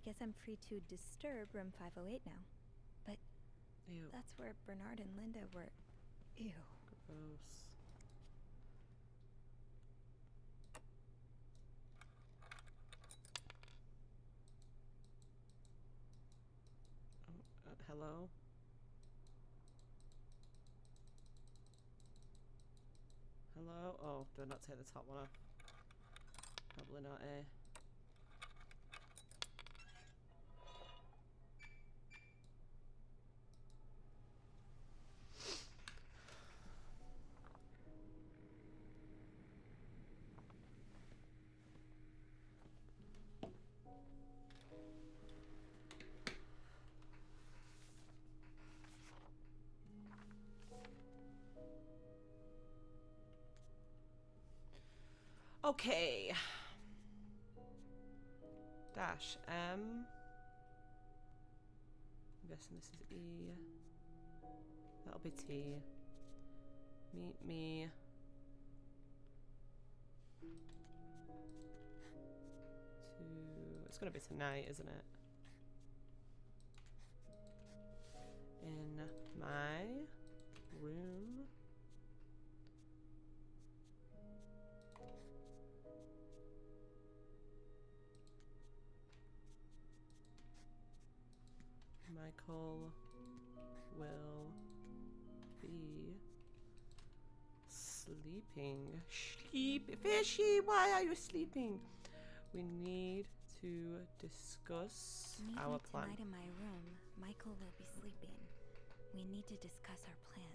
guess I'm free to disturb room 508 now. But Ew. that's where Bernard and Linda were. Ew. Gross. Oh, hello? Hello? Oh, do I not take the top one off? Probably not, eh? Okay. Dash M. I'm guessing this is E. That'll be T. Meet me. It's gonna be tonight, isn't it? In my room. Michael will be sleeping. Sleep, fishy, why are you sleeping? We need to discuss our plan. Meet me tonight in my room. Michael will be sleeping. We need to discuss our plan.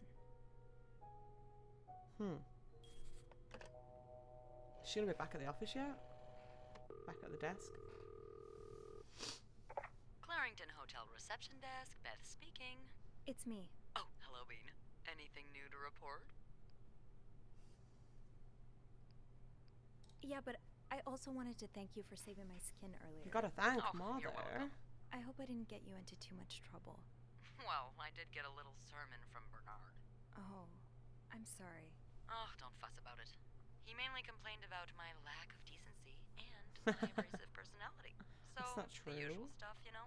Is she gonna be back at the office yet? Back at the desk? Clarrington Hotel reception desk, Beth speaking. It's me. Oh, hello, Bean. Anything new to report? Yeah, but I also wanted to thank you for saving my skin earlier. You gotta thank Oh, Mother. you're welcome. I hope I didn't get you into too much trouble. Well, I did get a little sermon from Bernard. Oh, I'm sorry. Oh, don't fuss about it. He mainly complained about my lack of decency and my abrasive personality. So, That's not the usual true. stuff, you know?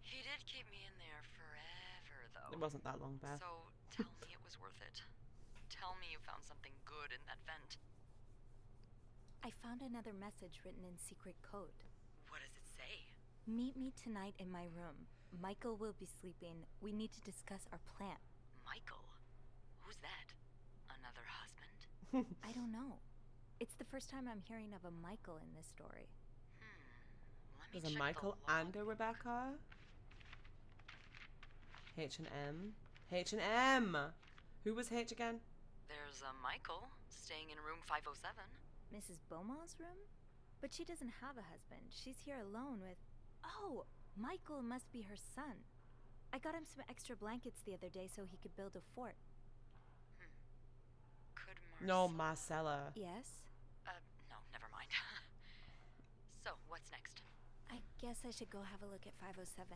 He did keep me in there forever, though. It wasn't that long, Beth. So, tell me it was worth it. Tell me you found something good in that vent. I found another message written in secret code. What does it say? Meet me tonight in my room. Michael will be sleeping. We need to discuss our plan. Michael? Who's that? Another husband? I don't know. It's the first time I'm hearing of a Michael in this story. Let me There's a check Michael the log. and a Rebecca. H&M. H&M! Who was H again? There's a Michael staying in room 507. Mrs. Beaumont's room? But she doesn't have a husband. She's here alone with... Oh! Michael must be her son. I got him some extra blankets the other day so he could build a fort. Could No, Marcella... Marcella. Yes? No, never mind. So, what's next? I guess I should go have a look at 507,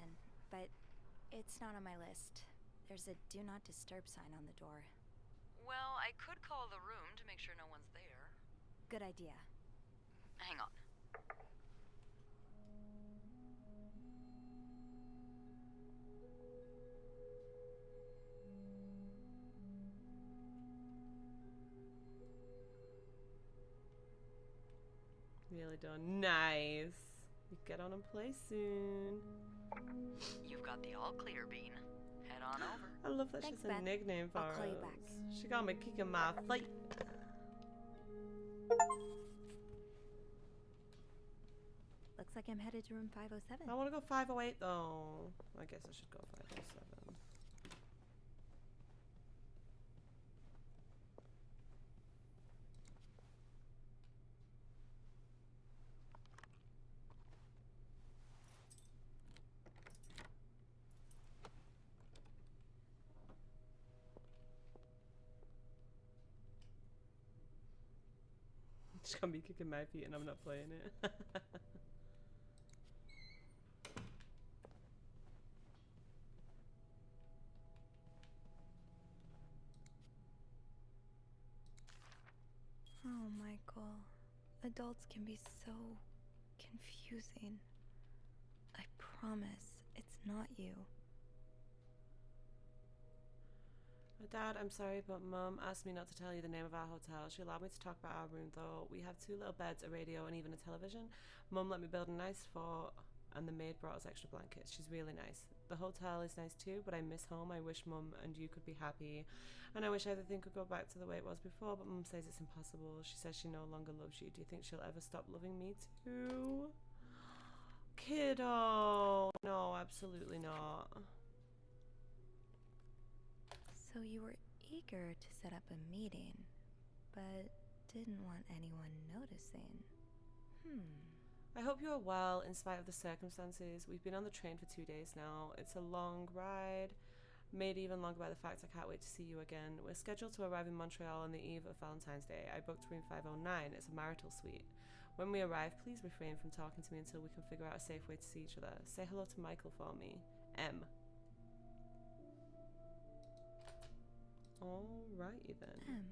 but it's not on my list. There's a do not disturb sign on the door. Well, I could call the room to make sure no one's there. Good idea. Hang on. Really done. Nice. You get on and play soon. You've got the all clear, Bean. Head on over. I love that Thanks, she's a Beth. nickname for I'll call you us. back. She got me kicking my feet. Looks like I'm headed to room 507. I want to go 508 though. I guess I should go 507. She's gonna be kicking my feet and I'm not playing it. Oh, Michael. Adults can be so confusing. I promise, it's not you. Dad, I'm sorry, but Mum asked me not to tell you the name of our hotel. She allowed me to talk about our room, though. We have 2 little beds, a radio, and even a television. Mum let me build a nice fort, and the maid brought us extra blankets. She's really nice. The hotel is nice too, but I miss home. I wish Mum and you could be happy, and I wish everything could go back to the way it was before, but Mum says it's impossible. She says she no longer loves you. Do you think she'll ever stop loving me too? Kiddo! No, absolutely not. So you were eager to set up a meeting, but didn't want anyone noticing. I hope you're well in spite of the circumstances. We've been on the train for 2 days now. It's a long ride, made even longer by the fact I can't wait to see you again. We're scheduled to arrive in Montreal on the eve of Valentine's Day. I booked room 509. It's a marital suite. When we arrive, please refrain from talking to me until we can figure out a safe way to see each other. Say hello to Michael for me. M. Alrighty then.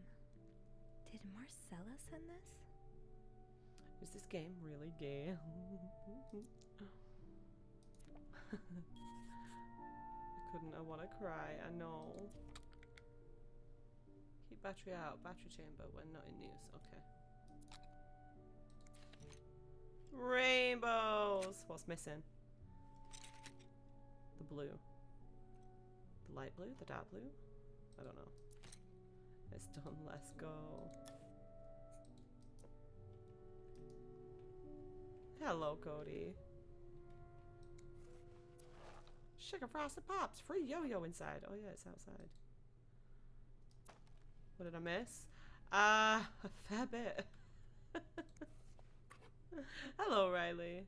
Did Marcella send this? Is this game really gay? I want to cry, I know. Keep battery out, battery chamber when not in use, okay. Rainbows! What's missing? The blue. The light blue? The dark blue? I don't know. It's done, let's go. Hello, Cody. Sugar frosted pops, free yo-yo inside. Oh yeah, it's outside. What did I miss? A fair bit. Hello, Riley.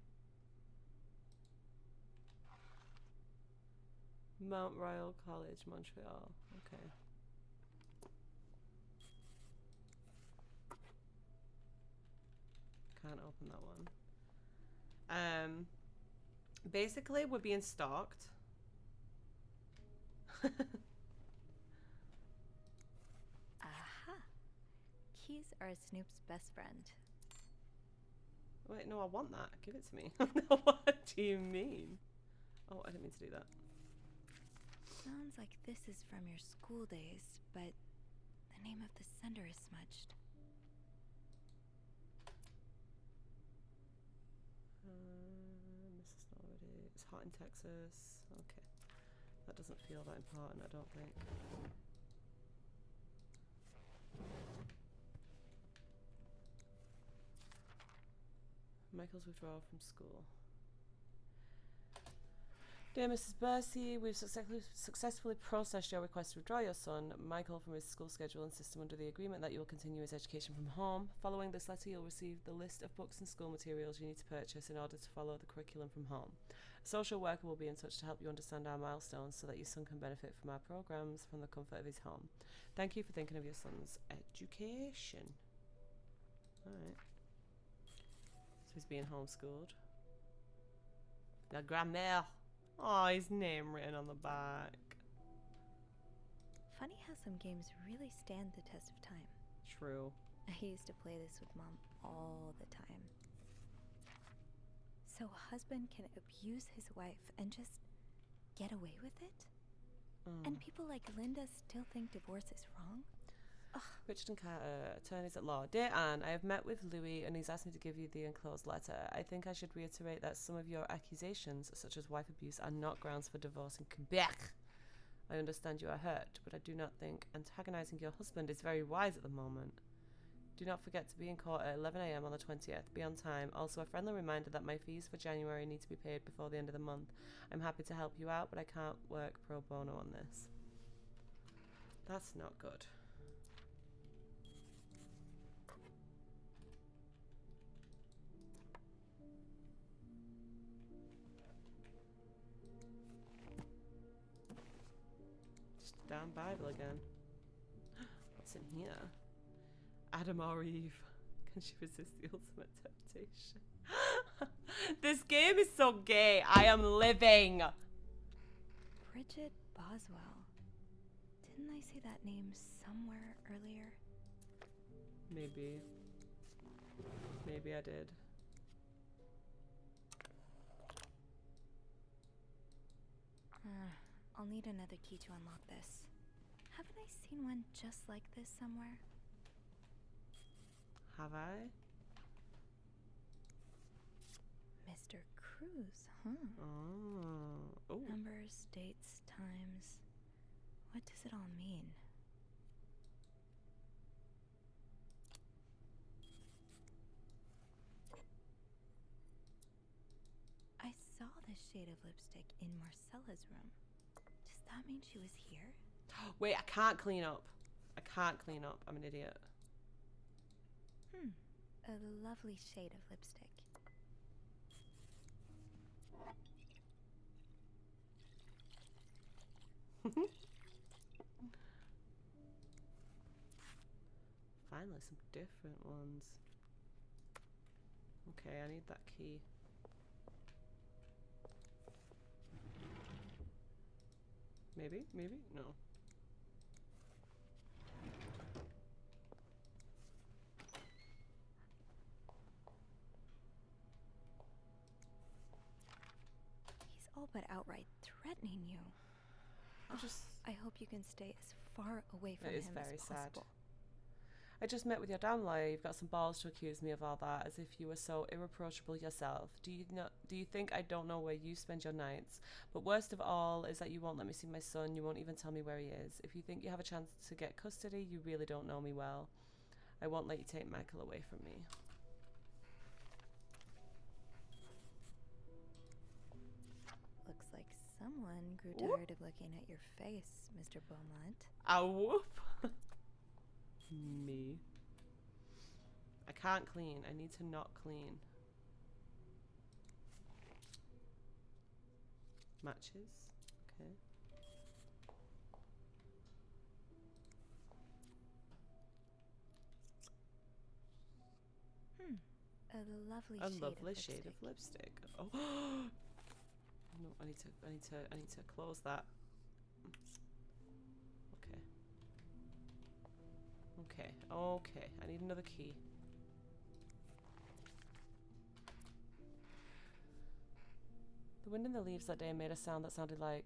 Mount Royal College, Montreal. Okay. Can't open that one. Basically, we're being stalked. Aha! Keys are Snoop's best friend. Wait, no, I want that. Give it to me. What do you mean? Oh, I didn't mean to do that. Sounds like this is from your school days, but the name of the sender is smudged. Mrs. Norwood, it's hot in Texas. Okay. That doesn't feel that important, I don't think. Michael's withdrawal from school. Dear Mrs. Bercy, we've successfully processed your request to withdraw your son, Michael, from his school schedule and system under the agreement that you will continue his education from home. Following this letter, you'll receive the list of books and school materials you need to purchase in order to follow the curriculum from home. A social worker will be in touch to help you understand our milestones so that your son can benefit from our programs from the comfort of his home. Thank you for thinking of your son's education. Alright. So he's being homeschooled. La grammaire. Oh, his name written on the back. Funny how some games really stand the test of time. True. I used to play this with Mom all the time. So a husband can abuse his wife and just get away with it? And people like Linda still think divorce is wrong? Ugh. Richard and Carter, attorneys at law. Dear Anne, I have met with Louis and he's asked me to give you the enclosed letter. I think I should reiterate that some of your accusations, such as wife abuse, are not grounds for divorce in Quebec. I understand you are hurt, but I do not think antagonizing your husband is very wise at the moment. Do not forget to be in court at 11 AM on the 20th. Be on time. Also, a friendly reminder that my fees for January need to be paid before the end of the month. I'm happy to help you out, but I can't work pro bono on this. That's not good. Damn Bible again. What's in here? Adam or Eve. Can she resist the ultimate temptation? This game is so gay. I am living. Bridget Boswell. Didn't I see that name somewhere earlier? Maybe. Maybe I did. I'll need another key to unlock this. Haven't I seen one just like this somewhere? Have I? Mr. Cruz, huh? Oh. Ooh. Numbers, dates, times. What does it all mean? I saw this shade of lipstick in Marcella's room. Does that mean she was here? Wait, I can't clean up. I can't clean up. I'm an idiot. A lovely shade of lipstick. Finally, some different ones. Okay, I need that key. Maybe? Maybe? No. He's all but outright threatening you. I hope you can stay as far away from him as possible. It is very sad. I just met with your damn lawyer. You've got some balls to accuse me of all that, as if you were so irreproachable yourself. Do you think I don't know where you spend your nights? But worst of all is that you won't let me see my son. You won't even tell me where he is. If you think you have a chance to get custody, you really don't know me well. I won't let you take Michael away from me. Looks like someone grew tired of looking at your face, Mr. Beaumont. Ah, whoop. Me. I can't clean. I need to not clean. Matches. Okay. A lovely shade of lipstick. Oh. No, I need to close that. Okay, I need another key. The wind in the leaves that day made a sound that sounded like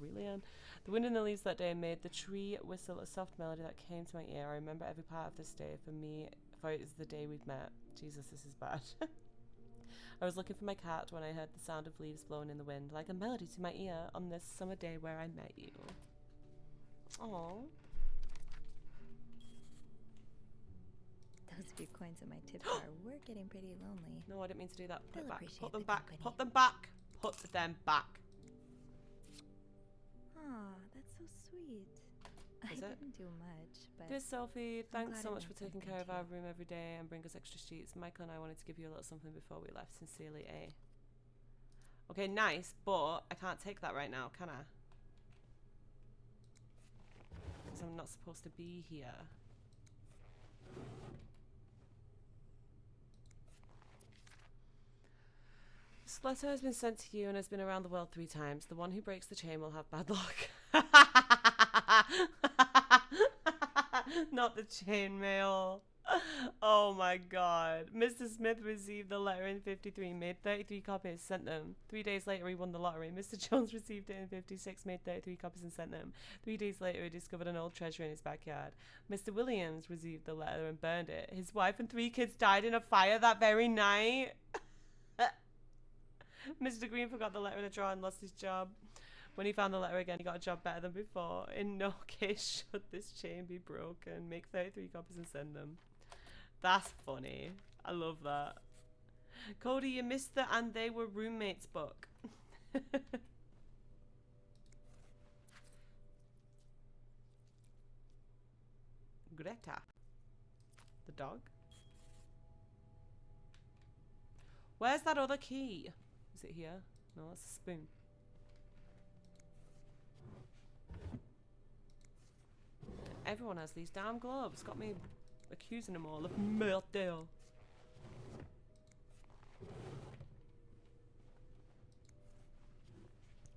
really, Anne? The wind in the leaves that day made the tree whistle a soft melody that came to my ear. I remember every part of this day. For it is the day we've met. Jesus, this is bad. I was looking for my cat when I heard the sound of leaves blowing in the wind, like a melody to my ear on this summer day where I met you. Aww. Those few coins in my tip jar were getting pretty lonely. No, I didn't mean to do that. Put it back. Put them the back. company. Put them back. Put them back. Aw, that's so sweet. Is I it? didn't do much, but... Dear Sophie, thanks glad so it much for meant taking something care of to our you. room every day and bring us extra sheets. Michael and I wanted to give you a little something before we left. Sincerely, A. Okay, nice, but I can't take that right now, can I? Because I'm not supposed to be here. This letter has been sent to you and has been around the world 3 times. The one who breaks the chain will have bad luck. Not the chain mail. Oh my god. Mr. Smith received the letter in 53, made 33 copies, sent them. 3 days later, he won the lottery. Mr. Jones received it in 56, made 33 copies and sent them. 3 days later, he discovered an old treasure in his backyard. Mr. Williams received the letter and burned it. His wife and 3 kids died in a fire that very night. Mr. Green forgot the letter in a drawer and lost his job. When he found the letter again, he got a job better than before. In no case should this chain be broken. Make 33 copies and send them. That's funny. I love that. Cody, you missed the And They Were Roommates book. Greta. The dog? Where's that other key? Is it here? No, that's a spoon. Everyone has these damn gloves. Got me accusing them all of murder.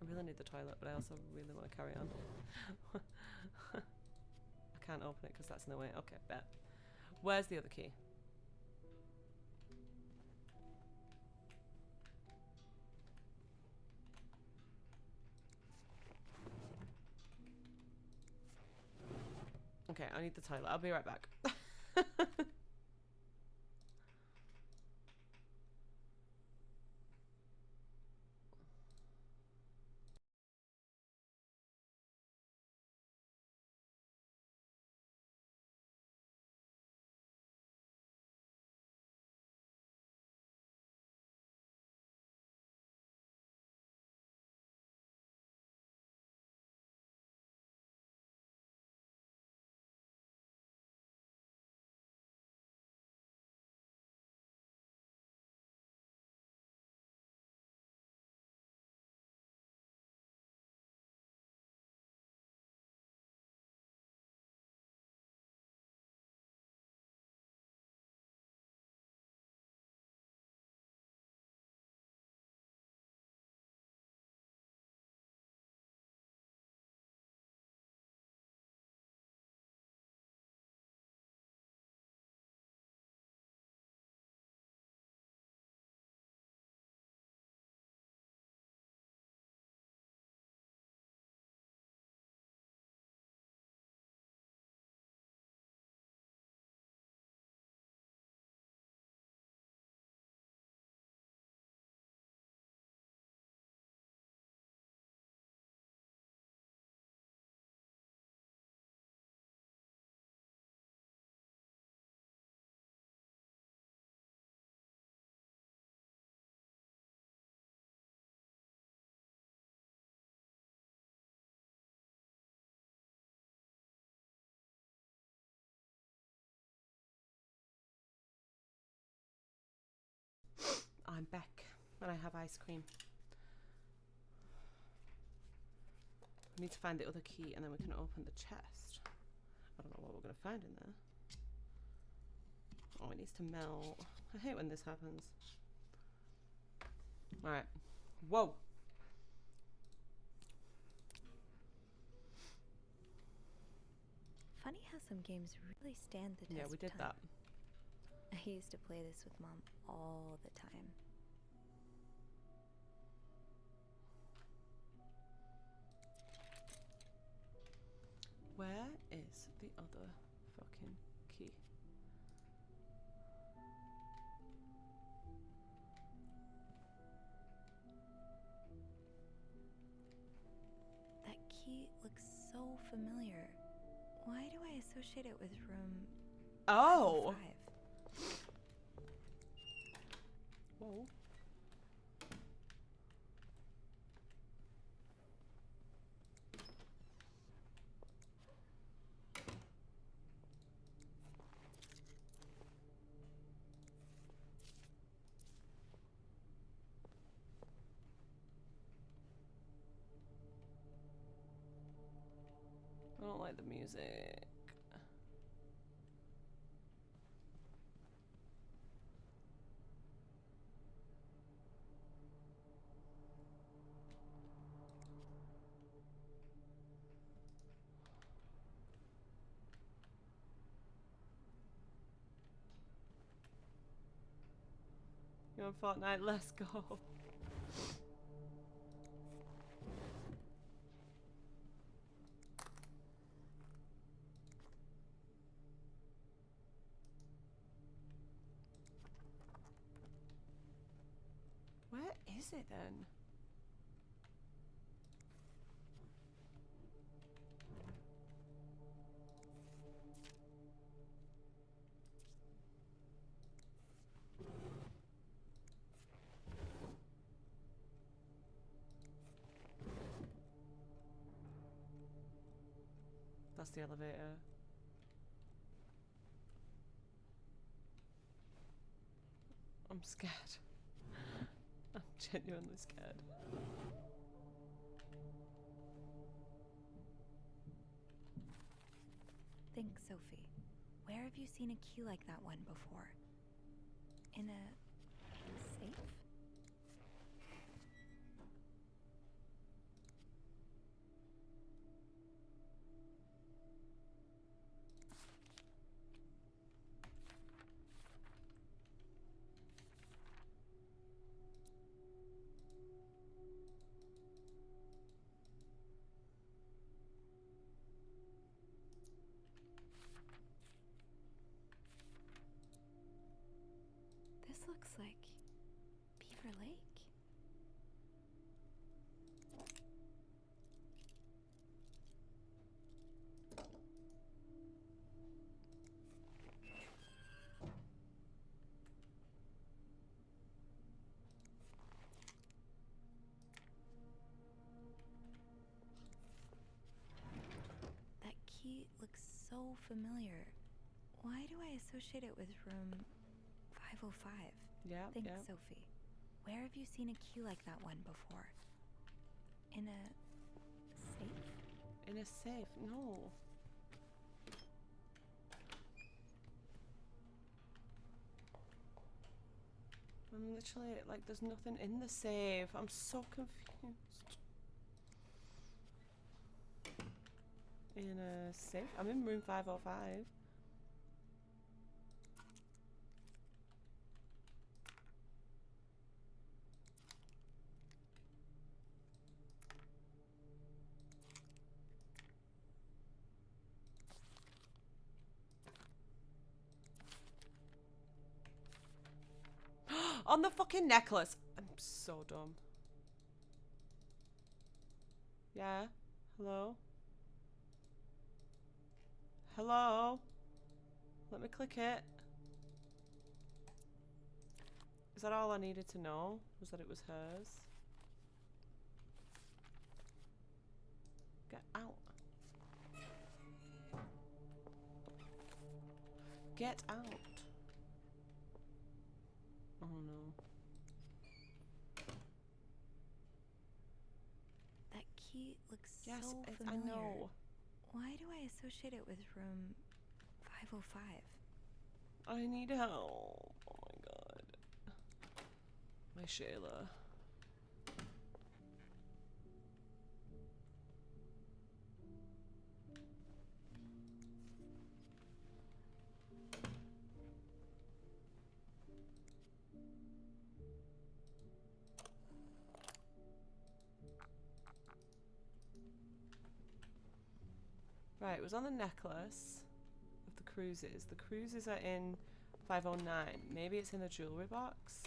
I really need the toilet, but I also really want to carry on. I can't open it because that's in the way. Okay, bet. Where's the other key? Okay, I need the toilet. I'll be right back. I'm back and I have ice cream. We need to find the other key and then we can open the chest. I don't know what we're going to find in there. Oh, it needs to melt. I hate when this happens. Alright. Whoa! Funny how some games really stand the test. Yeah, we did that. I used to play this with Mom all the time. Where is the other fucking key? That key looks so familiar. Why do I associate it with room Oh! 5? Whoa. I don't like the music. You're on Fortnite, let's go. Where is it then? That's the elevator. I'm scared. I'm genuinely scared. Think, Sophie. Where have you seen a key like that one before? In a safe? looks like Beaver Lake. That key looks so familiar. Why do I associate it with room 505? Yeah, Think, yeah. Sophie. Where have you seen a key like that one before? In a safe? In a safe? No. I'm literally like, there's nothing in the safe. I'm so confused. In a safe? I'm in room 505. On the fucking necklace. I'm so dumb. Yeah? Hello? Hello? Let me click it. Is that all I needed to know? Was that it was hers? Get out. Get out. Oh no. That key looks Yes, so I familiar. know. Why do I associate it with room 505? I need help. Oh my god. My Shayla. Right, it was on the necklace of the cruises. The cruises are in 509. Maybe it's in the jewelry box.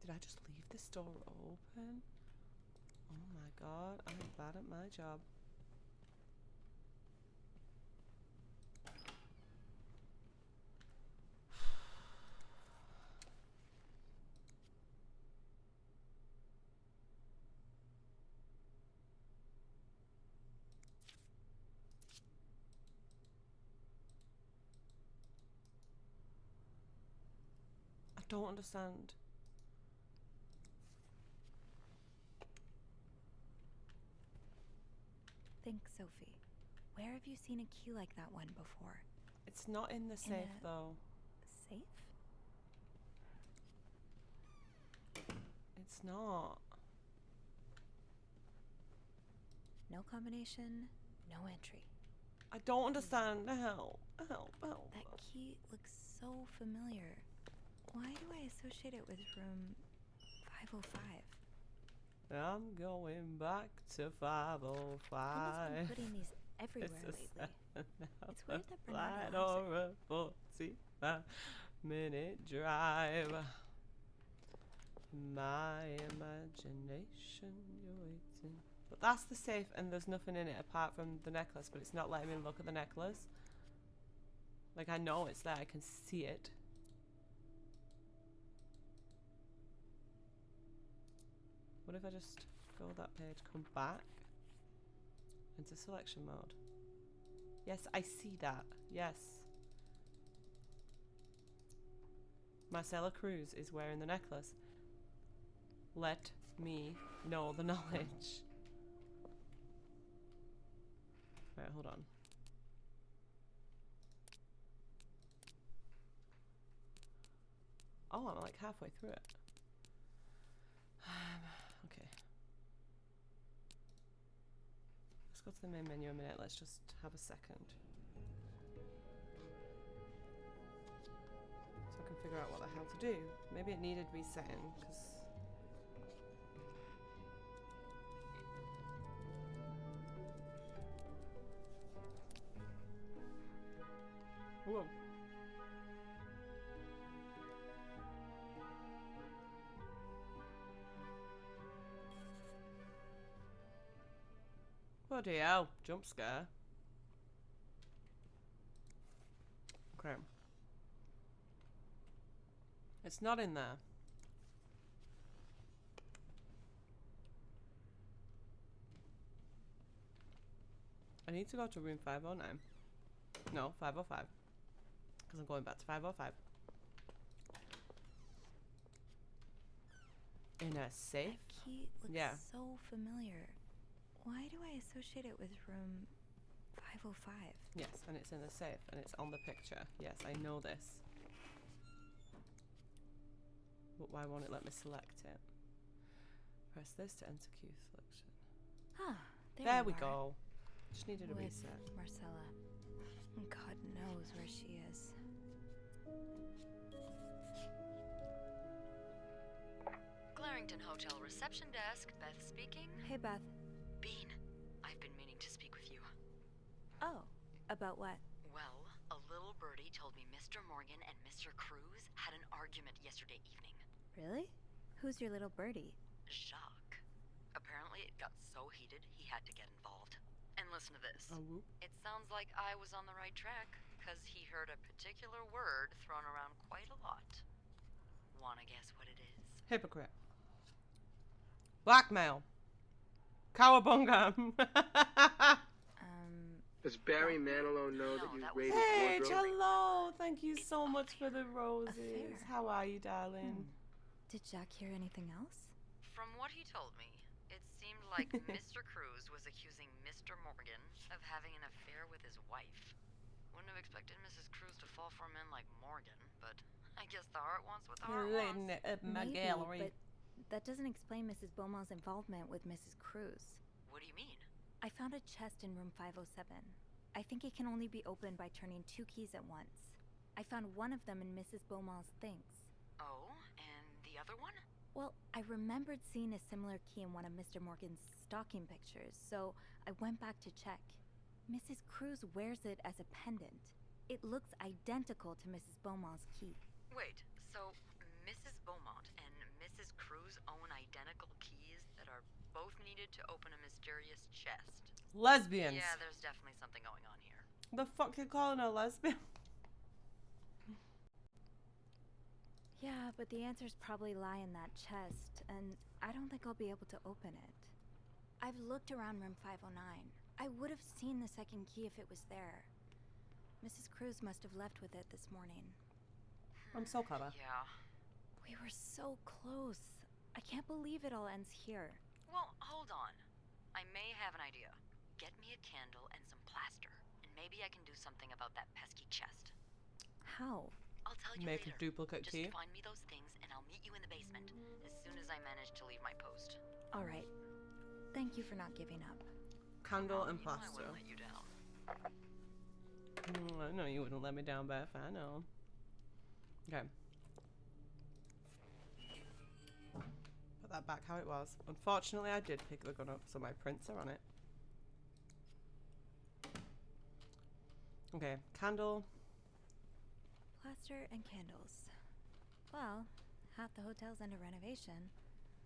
Did I just leave this door open? Oh my god, I'm bad at my job. I don't understand. Think, Sophie. Where have you seen a key like that one before? It's not in the safe though. Safe? It's not. No combination, no entry. I don't understand. Help. Help. Help. That key looks so familiar. Why do I associate it with room 505? I'm going back to 505. Someone's been putting these everywhere lately. It's weird that Bernardo has it. or a 45-minute drive. My imagination, you're waiting. But that's the safe, and there's nothing in it apart from the necklace. But it's not letting me look at the necklace. Like, I know it's there. I can see it. What if I just go that page, come back into selection mode? Yes, I see that. Yes. Marcella Cruz is wearing the necklace. Let me know the knowledge. Right, hold on. Oh, I'm like halfway through it. Okay. Let's go to the main menu a minute. Let's just have a second. So I can figure out what the hell to do. Maybe it needed resetting, because... Whoa. Bloody hell, jump scare. Okay. It's not in there. I need to go to room 509. No, 505. Because I'm going back to 505. In a safe? That key looks so familiar. Why do I associate it with room 505? Yes, and it's in the safe, and it's on the picture. Yes, I know this. But why won't it let me select it? Press this to enter queue selection. Ah, There we are. go. Just needed a With reset. Marcella. God knows where she is. Clarington Hotel reception desk, Beth speaking. Hey, Beth. Bean, I've been meaning to speak with you. Oh, about what? Well, a little birdie told me Mr. Morgan and Mr. Cruz had an argument yesterday evening. Really? Who's your little birdie? Jacques. Apparently it got so heated he had to get involved. And listen to this. Oh, whoop. It sounds like I was on the right track, because he heard a particular word thrown around quite a lot. Wanna guess what it is? Hypocrite. Blackmail. Cowabunga. Does Barry Manilow know that No, you that was- raided Hey, wardrobe? hello. Thank you so much for the roses. Affair. How are you, darling? Did Jack hear anything else? From what he told me, it seemed like Mr. Cruz was accusing Mr. Morgan of having an affair with his wife. Wouldn't have expected Mrs. Cruz to fall for a man like Morgan, but I guess the heart wants what the heart Letting wants. it up my Maybe, gallery. but that doesn't explain Mrs. Beaumont's involvement with Mrs. Cruz. What do you mean? I found a chest in room 507. I think it can only be opened by turning 2 keys at once. I found one of them in Mrs. Beaumont's things. Oh, and the other one? Well, I remembered seeing a similar key in one of Mr. Morgan's stocking pictures, so I went back to check. Mrs. Cruz wears it as a pendant. It looks identical to Mrs. Beaumont's key. Wait, so Mrs. Beaumont and Mrs. Cruz own identical keys that are both needed to open a mysterious chest? Lesbians. Yeah, there's definitely something going on here. The fuck you calling her lesbian? Yeah, but the answers probably lie in that chest, and I don't think I'll be able to open it. I've looked around room 509. I would have seen the second key if it was there. Mrs. Cruz must have left with it this morning. I'm so clever. Yeah. We were so close. I can't believe it all ends here. Well, hold on. I may have an idea. Get me a candle and some plaster, and maybe I can do something about that pesky chest. How? I'll tell you Make later. a duplicate Just key. find me those things, and I'll meet you in the basement as soon as I manage to leave my post. All right. Thank you for not giving up. Candle and You know I plaster. wouldn't let you down. I know you wouldn't let me down, Beth. I know. Okay. Put that back how it was. Unfortunately, I did pick the gun up, so my prints are on it. Okay, candle. Plaster and candles. Well, half the hotel's under renovation.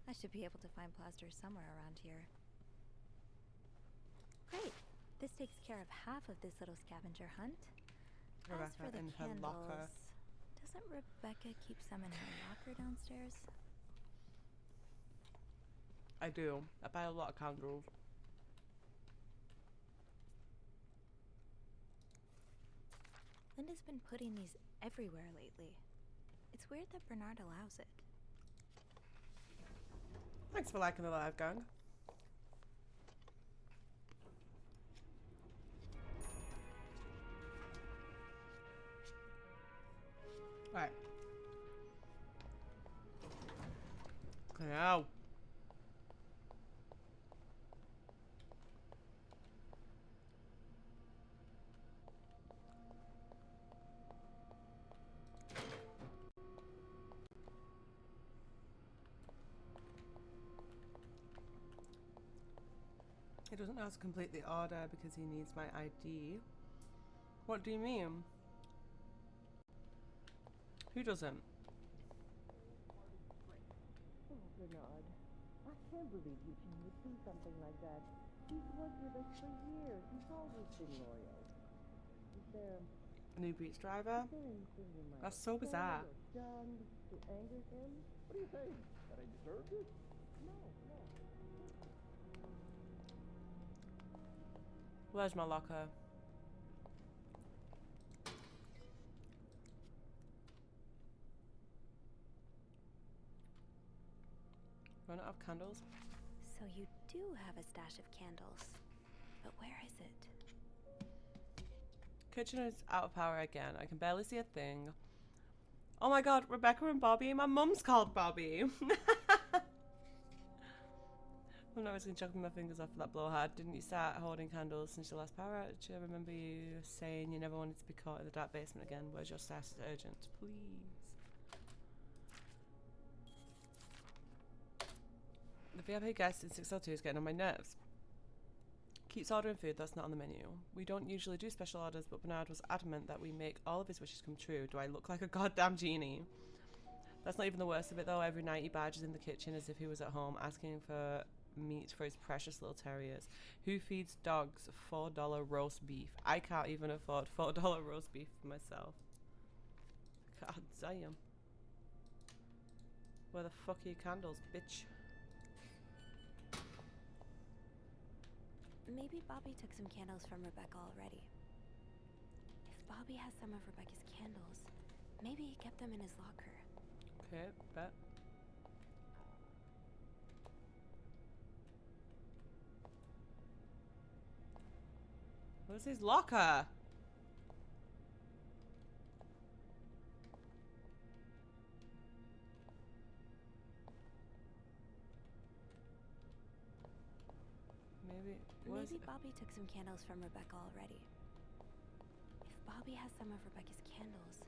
I should be able to find plaster somewhere around here. Great. This takes care of half of this little scavenger hunt. As Rebecca for the in her candles, locker. doesn't Rebecca keep some in her locker downstairs? I do. I buy a lot of candles. Linda's been putting these everywhere lately. It's weird that Bernard allows it. Thanks for liking the live, gang. Right. Okay, ow. He doesn't know how to complete the order because he needs my ID. What do you mean? Who doesn't? Oh, Bernard, I can't believe Eugene would do something like that. He's worked with us for years. He's always been loyal. Is there A new beach driver? anything you might That's have so said bizarre. or done to anger him? What do you think? That I deserved it? No. Where's my locker? Run out of candles? So you do have a stash of candles. But where is it? Kitchen is out of power again. I can barely see a thing. Oh my god, Rebecca and Bobby. My mum's called Bobby. I'm not just gonna chuck my fingers off for that blowhard. Didn't you start holding candles since your last power outage? I remember you saying you never wanted to be caught in the dark basement again. Where's your status? Urgent, please. The VIP guest in 602 is getting on my nerves. Keeps ordering food that's not on the menu. We don't usually do special orders, but Bernard was adamant that we make all of his wishes come true. Do I look like a goddamn genie? That's not even the worst of it though. Every night he barges in the kitchen as if he was at home, asking for meat for his precious little terriers. Who feeds dogs $4 roast beef? I can't even afford $4 roast beef for myself. God damn. Where the fuck are your candles, bitch? Maybe Bobby took some candles from Rebecca already. If Bobby has some of Rebecca's candles, maybe he kept them in his locker. Okay, bet. Where's his locker? Maybe. Maybe Bobby took some candles from Rebecca already. If Bobby has some of Rebecca's candles,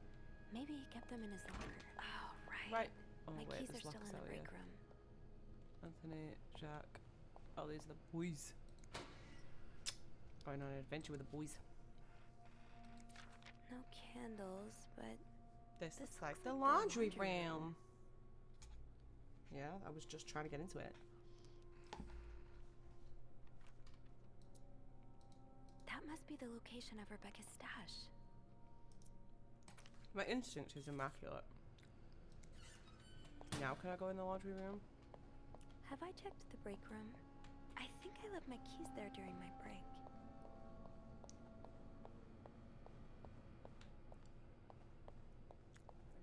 maybe he kept them in his locker. Oh, right. Right. Oh, My wait, keys are there's still in lockers the out break here. room. Anthony, Jack. Oh, these are the boys. Going on an adventure with the boys. No candles, but This This looks like looks the like the laundry laundry room. room. Yeah, I was just trying to get into it. that must be the location of Rebecca's stash. My instinct is immaculate. Now can I go in the laundry room? Have I checked the break room? I think I left my keys there during my break.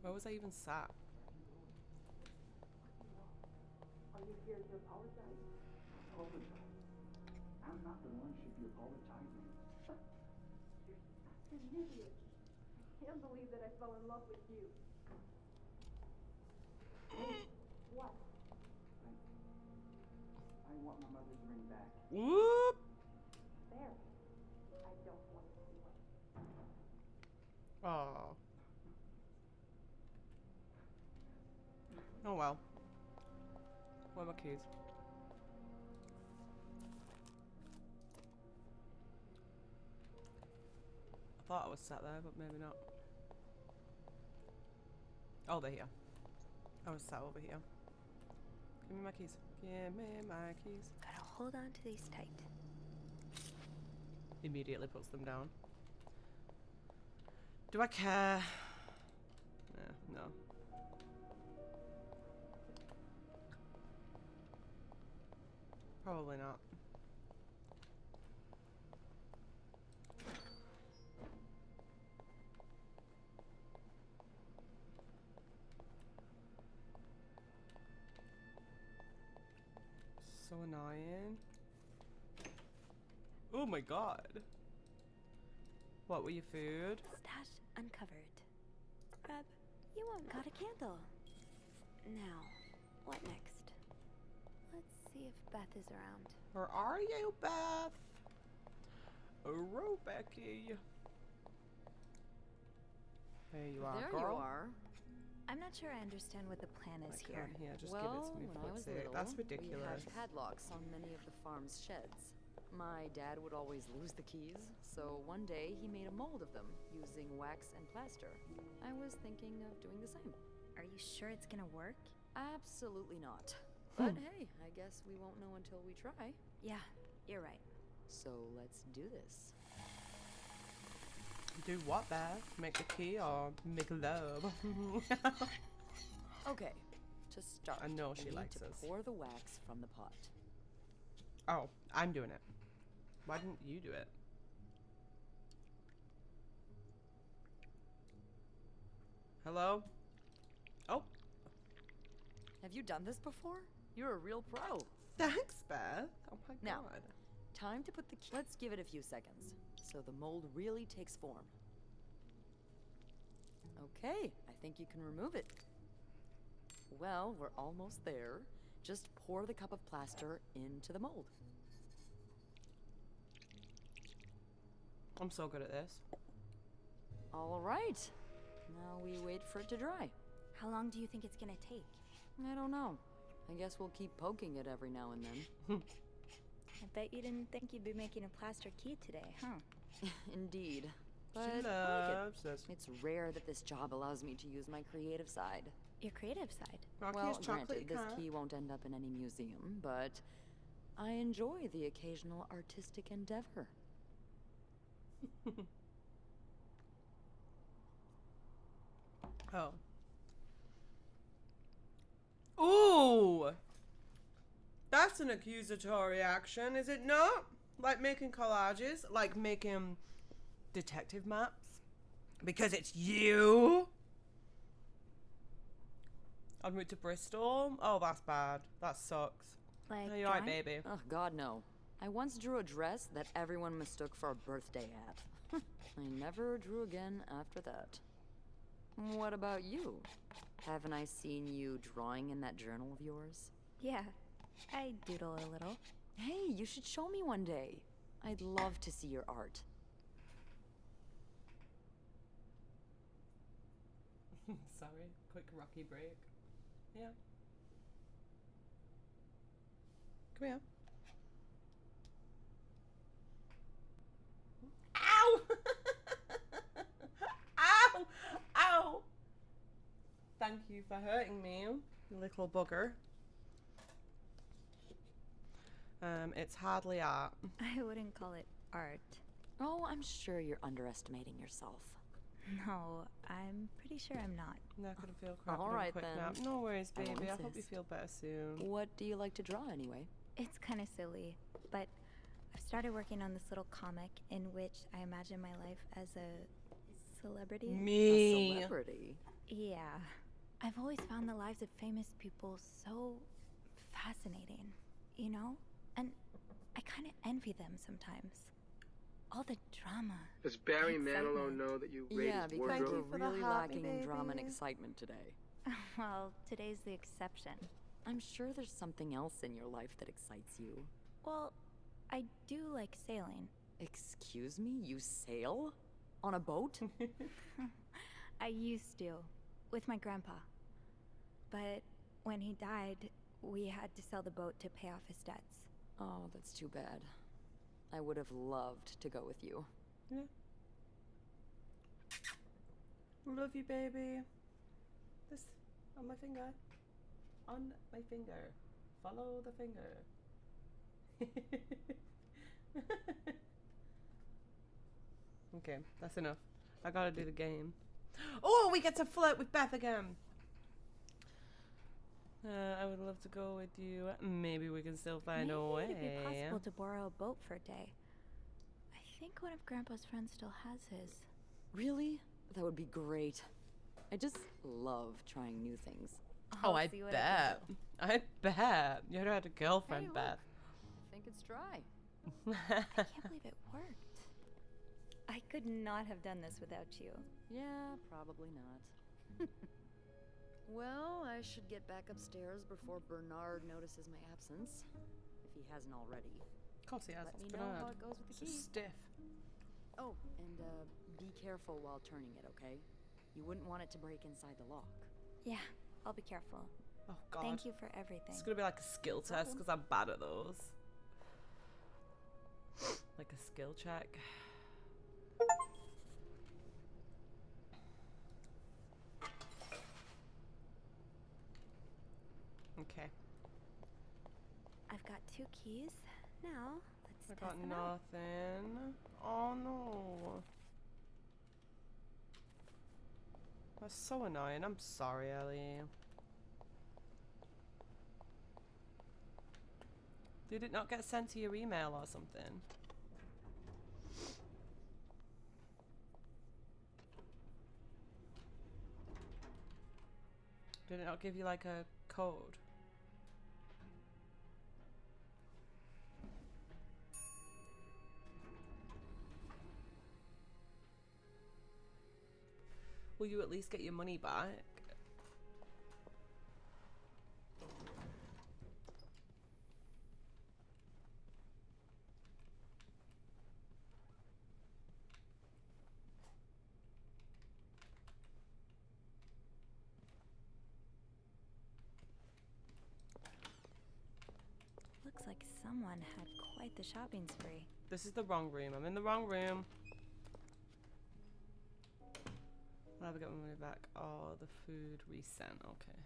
Where was I even sat? Are you here to apologize? Apologize? I'm not the one who should be apologizing. You're an idiot. I can't believe that I fell in love with you. What? I want my mother's ring back. Whoop! There. I don't want to see one. Oh. Oh well. Where are my keys? I thought I was sat there, but maybe not. Oh, they're here. I was sat over here. Give me my keys. Give me my keys. Gotta hold on to these tight. Immediately puts them down. Do I care? No. Probably not. So annoying. Oh my god. What were your food? Stash uncovered. Reb, you won't got a candle. Now, what next? Let's see if Beth is around. Where are you, Beth? Oh, Becky. There you are, There girl. you are. I'm not sure I understand what the plan is Come here. here, just well, give it to me when for I was fuck's sake. little, That's we ridiculous. had padlocks on many of the farm's sheds. My dad would always lose the keys, so one day he made a mold of them using wax and plaster. I was thinking of doing the same. Are you sure it's gonna work? Absolutely not. But hey, I guess we won't know until we try. Yeah, you're right. So let's do this. Do what, Beth? Make the key or make love? Okay, to start, I know we she need likes to us. pour the wax from the pot. Oh, I'm doing it. Why didn't you do it? Hello? Oh, Have you done this before? You're a real pro. thanks, Beth. Oh my Now. god. Time to put the key. Let's give it a few seconds so the mold really takes form. Okay, I think you can remove it. Well, we're almost there. Just pour the cup of plaster into the mold. I'm so good at this. All right. Now we wait for it to dry. How long do you think it's gonna take? I don't know. I guess we'll keep poking it every now and then. I bet you didn't think you'd be making a plaster key today, huh? Indeed. But She I like loves this. it. It's rare that this job allows me to use my creative side. Your creative side. Rocky Well, is chocolate granted, this cat. key won't end up in any museum, but I enjoy the occasional artistic endeavor. Oh. Ooh! That's an accusatory action, is it not? Like making collages? Like making detective maps? Because it's you? En route to Bristol? Oh, that's bad. That sucks. Like, Are you alright, drawing? baby? Oh, God, no. I once drew a dress that everyone mistook for a birthday hat. I never drew again after that. What about you? Haven't I seen you drawing in that journal of yours? Yeah, I doodle a little. Hey, you should show me one day. I'd love to see your art. Sorry, quick rocky break. Yeah. Come here. Ow! Ow! Ow! Thank you for hurting me, you little bugger. It's hardly art. I wouldn't call it art. Oh, I'm sure you're underestimating yourself. No, I'm pretty sure I'm not. Not gonna feel crap. All Have a right, quick then. nap. No worries, I won't baby. I hope you insist. feel better soon. What do you like to draw anyway? It's kind of silly, but I've started working on this little comic in which I imagine my life as a celebrity. A Me. celebrity? Yeah. I've always found the lives of famous people so fascinating, you know? And I kind of envy them sometimes. All the drama. Does Barry Excitement. Manilow know that you Yeah, raised because Thank we're you wardrobe? for the really heart, lacking in drama and baby. excitement today. Well, today's the exception. I'm sure there's something else in your life that excites you. Well, I do like sailing. Excuse me? You sail? On a boat? I used to, with my grandpa. But when he died, we had to sell the boat to pay off his debts. Oh, that's too bad. I would have loved to go with you. Yeah. Love you, baby. This on my finger. On my finger. Follow the finger. Okay, that's enough. I gotta do the game. Oh, we get to flirt with Beth again. I would love to go with you. Maybe we can still find a way. Maybe it'd be possible to borrow a boat for a day. I think one of Grandpa's friends still has his. Really? That would be great. I just love trying new things. Oh, I'll I see what bet. can do. I bet. You had a girlfriend, Hey, look. Beth. I think it's dry. I can't believe it worked. I could not have done this without you. Yeah, probably not. Well, I should get back upstairs before Bernard notices my absence. If he hasn't already. Of course he has. Let It's me know Bernard. how it goes with the It's key. just stiff. Oh, and be careful while turning it, okay? You wouldn't want it to break inside the lock. Yeah, I'll be careful. Oh, God. Thank you for everything. It's gonna be like a skill test because I'm bad at those. Like a skill check. Okay. I've got 2 keys. Now, let's I test got them out. nothing. Oh no. That's so annoying. I'm sorry, Ellie. Did it not get sent to your email or something? Did it not give you like a code? Will you at least get your money back? Looks like someone had quite the shopping spree. This is the wrong room. I'm in the wrong room. I'll never get my money back. Oh, the food resent. Okay.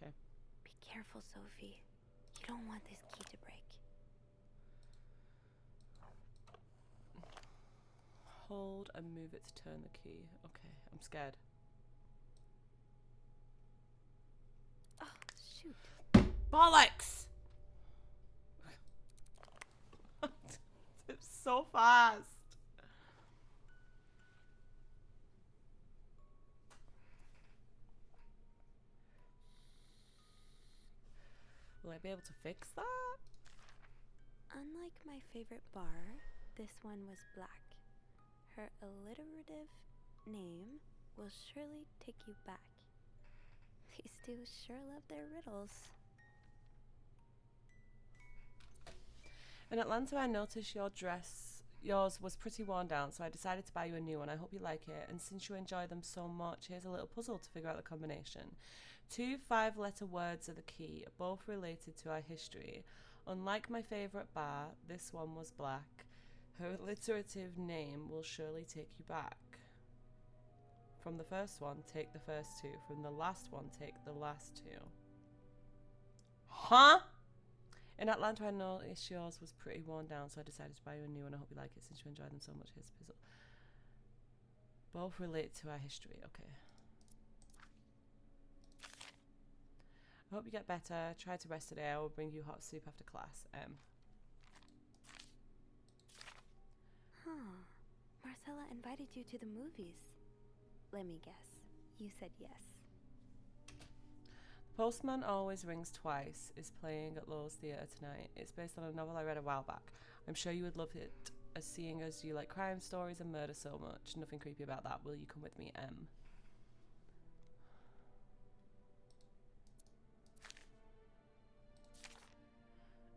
Okay. Be careful, Sophie. You don't want this key to break. Hold and move it to turn the key. Okay, I'm scared. Oh, shoot. Bollocks! It's so fast. Will I be able to fix that? Unlike my favorite bar, this one was black. Her alliterative name will surely take you back. These two sure love their riddles. In Atlanta, I noticed yours was pretty worn down, so I decided to buy you a new one. I hope you like it. And since you enjoy them so much, here's a little puzzle to figure out the combination. 2 5-letter words are the key, both related to our history. Unlike my favourite bar, this one was black. Her alliterative name will surely take you back. From the first one, take the first 2. From the last one, take the last 2. Huh? In Atlanta, I noticed yours was pretty worn down, so I decided to buy you a new one. I hope you like it since you enjoy them so much. Here's the puzzle. Both relate to our history. Okay. I hope you get better. Try to rest today. I will bring you hot soup after class. Huh. Marcella invited you to the movies. Let me guess. You said yes. Postman Always Rings Twice is playing at Lowell's Theatre tonight. It's based on a novel I read a while back. I'm sure you would love it, as seeing as you like crime stories and murder so much. Nothing creepy about that. Will you come with me, M?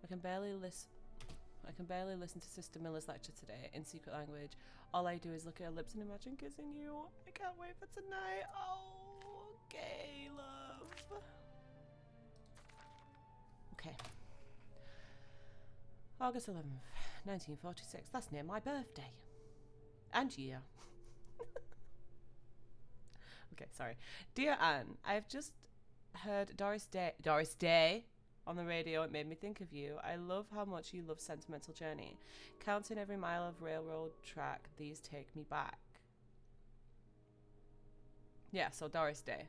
I can barely listen to Sister Miller's lecture today in secret language. All I do is look at her lips and imagine kissing you. I can't wait for tonight. Oh, okay, love. Okay. August 11th, 1946. That's near my birthday. And year. Okay, sorry. Dear Anne, I've just heard Doris Day on the radio. It made me think of you. I love how much you love Sentimental Journey. Counting every mile of railroad track, these take me back. Yeah, so Doris Day.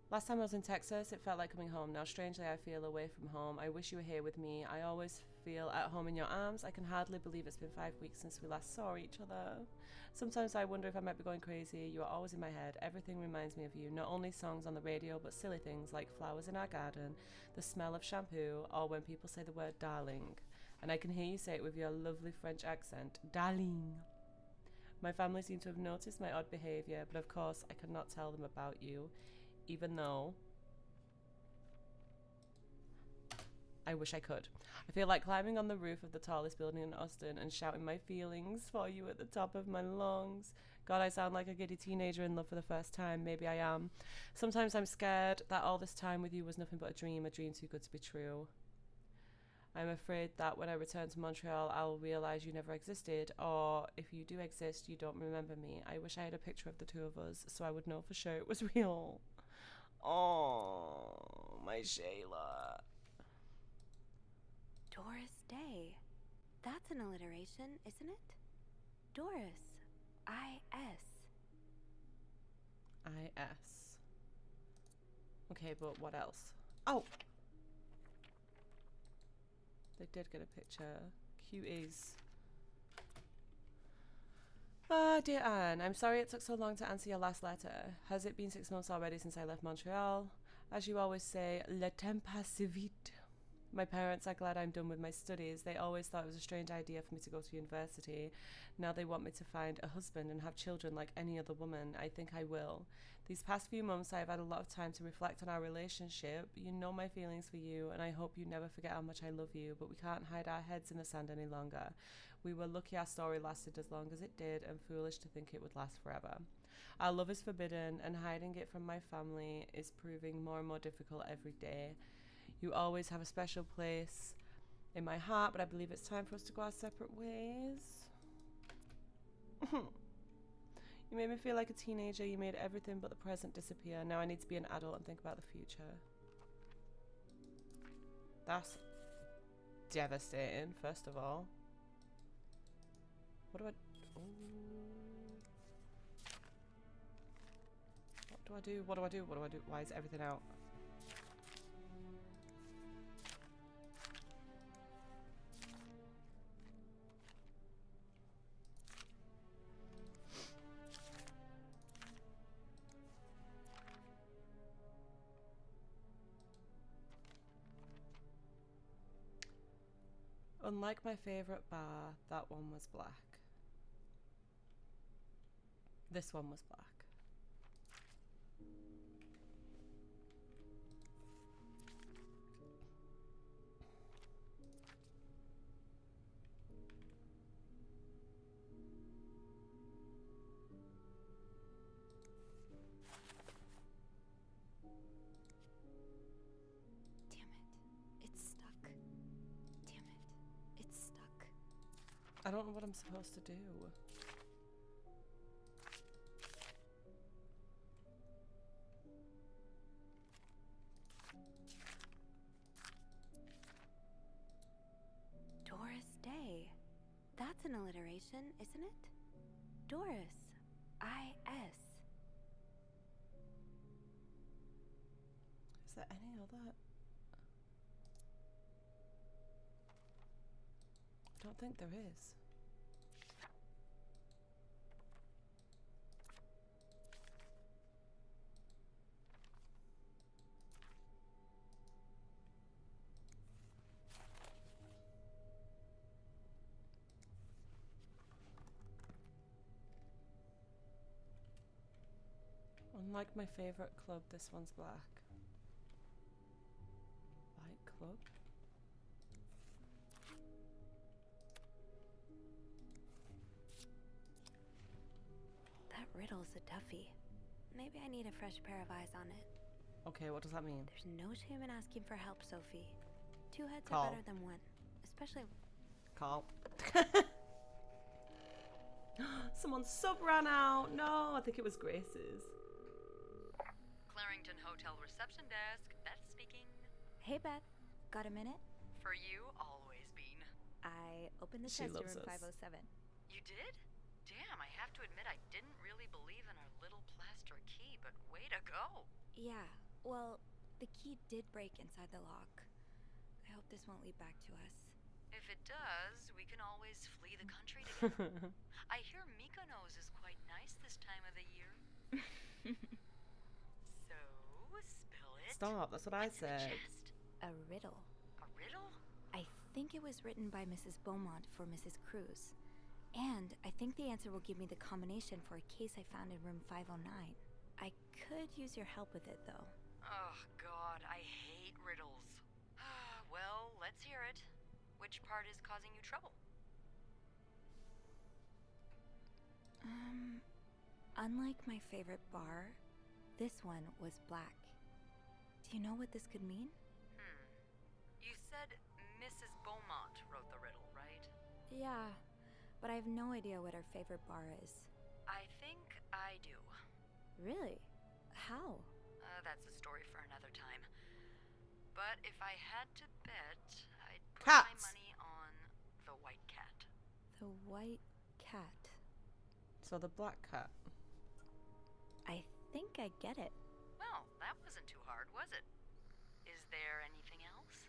Last time I was in Texas, it felt like coming home. Now, strangely, I feel away from home. I wish you were here with me. I always feel at home in your arms. I can hardly believe it's been 5 weeks since we last saw each other. Sometimes I wonder if I might be going crazy. You are always in my head. Everything reminds me of you. Not only songs on the radio, but silly things like flowers in our garden, the smell of shampoo, or when people say the word darling. And I can hear you say it with your lovely French accent. Darling. My family seem to have noticed my odd behaviour, but of course I cannot tell them about you. Even though I wish I could. I feel like climbing on the roof of the tallest building in Austin and shouting my feelings for you at the top of my lungs. God, I sound like a giddy teenager in love for the first time. Maybe I am. Sometimes I'm scared that all this time with you was nothing but a dream too good to be true. I'm afraid that when I return to Montreal, I'll realize you never existed, or if you do exist, you don't remember me. I wish I had a picture of the two of us so I would know for sure it was real. Oh, my Shayla. Doris Day. That's an alliteration, isn't it? Doris. I-S. I-S. Okay, but what else? Oh! They did get a picture. Cuties. Ah, dear Anne, I'm sorry it took so long to answer your last letter. Has it been 6 months already since I left Montreal? As you always say, le temps passe vite. My parents are glad I'm done with my studies. They always thought it was a strange idea for me to go to university. Now they want me to find a husband and have children like any other woman. I think I will. These past few months I've had a lot of time to reflect on our relationship. You know my feelings for you, and I hope you never forget how much I love you, but we can't hide our heads in the sand any longer. We were lucky our story lasted as long as it did, and foolish to think it would last forever. Our love is forbidden, and hiding it from my family is proving more and more difficult every day. You always have a special place in my heart, but I believe it's time for us to go our separate ways. You made me feel like a teenager. You made everything but the present disappear. Now I need to be an adult and think about the future. That's devastating, first of all. What do I... Ooh. What do I do? What do I do? What do I do? Why is everything out? Unlike my favourite bar, that one was black. This one was black. I don't know what I'm supposed to do. Doris Day. That's an alliteration, isn't it? Doris. I-S. Is there any other? I don't think there is. Unlike my favorite club, this one's black. White club? That riddle's a toughie. Maybe I need a fresh pair of eyes on it. Okay, what does that mean? There's no shame in asking for help, Sophie. 2 heads Call. are better than 1. Especially... Call. Someone's sub ran out. No, I think it was Grace's. Clarington Hotel reception desk. Beth speaking. Hey, Beth. Got a minute? For you, always Bean. I opened the She test to loves room us. 507. You did? Damn, I have to admit I didn't really believe in our little plaster key, but way to go. Yeah, well, the key did break inside the lock. I hope this won't lead back to us. If it does, we can always flee the country together. I hear Mykonos is quite nice this time of the year. So, spill it. Stop, that's what I What's in the said. chest? A riddle. A riddle? I think it was written by Mrs. Beaumont for Mrs. Cruz. And I think the answer will give me the combination for a case I found in room 509. I could use your help with it, though. Oh, God, I hate riddles. Well, let's hear it. Which part is causing you trouble? Unlike my favorite bar, this one was black. Do you know what this could mean? You said Mrs. Beaumont wrote the riddle, right? Yeah, but I have no idea what her favorite bar is. I think I do. Really? How? That's a story for another time. But if I had to bet, I'd put Cats. my money on the white cat. The white cat. So the black cat. I think I get it. Well, that wasn't too hard, was it? Is there anything else?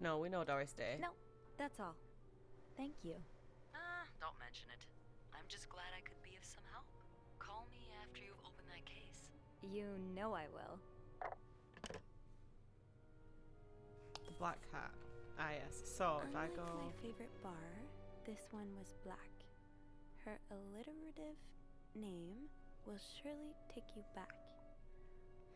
No, we know Doris Day. No, that's all. Thank you. Don't mention it. I'm just glad I could be of some help. Call me after you've opened that case. You know I will. The black cat. Ah, yes. So if I Unlike go. my favorite bar, this one was black. Her alliterative name will surely take you back.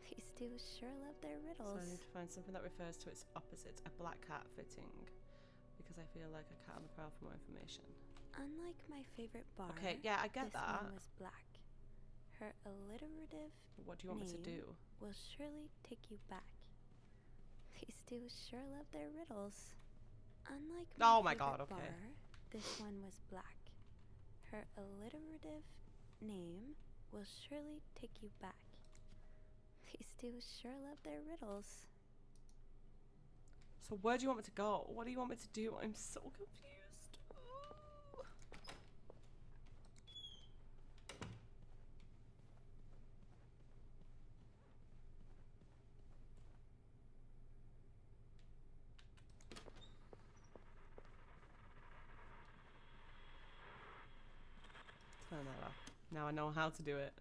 These two sure love their So riddles. I need to find something that refers to its opposite, a black cat fitting, because I feel like a cat on the prowl for more information. Unlike my favorite bar, Okay, yeah, I get this that. one was black. Her alliterative What do you want me to do? will surely take you back. These two sure love their riddles. Unlike Oh my favorite God, okay. bar, this one was black. Her alliterative name will surely take you back. These two sure love their riddles. So where do you want me to go? What do you want me to do? I'm so confused. Turn that off. Now I know how to do it.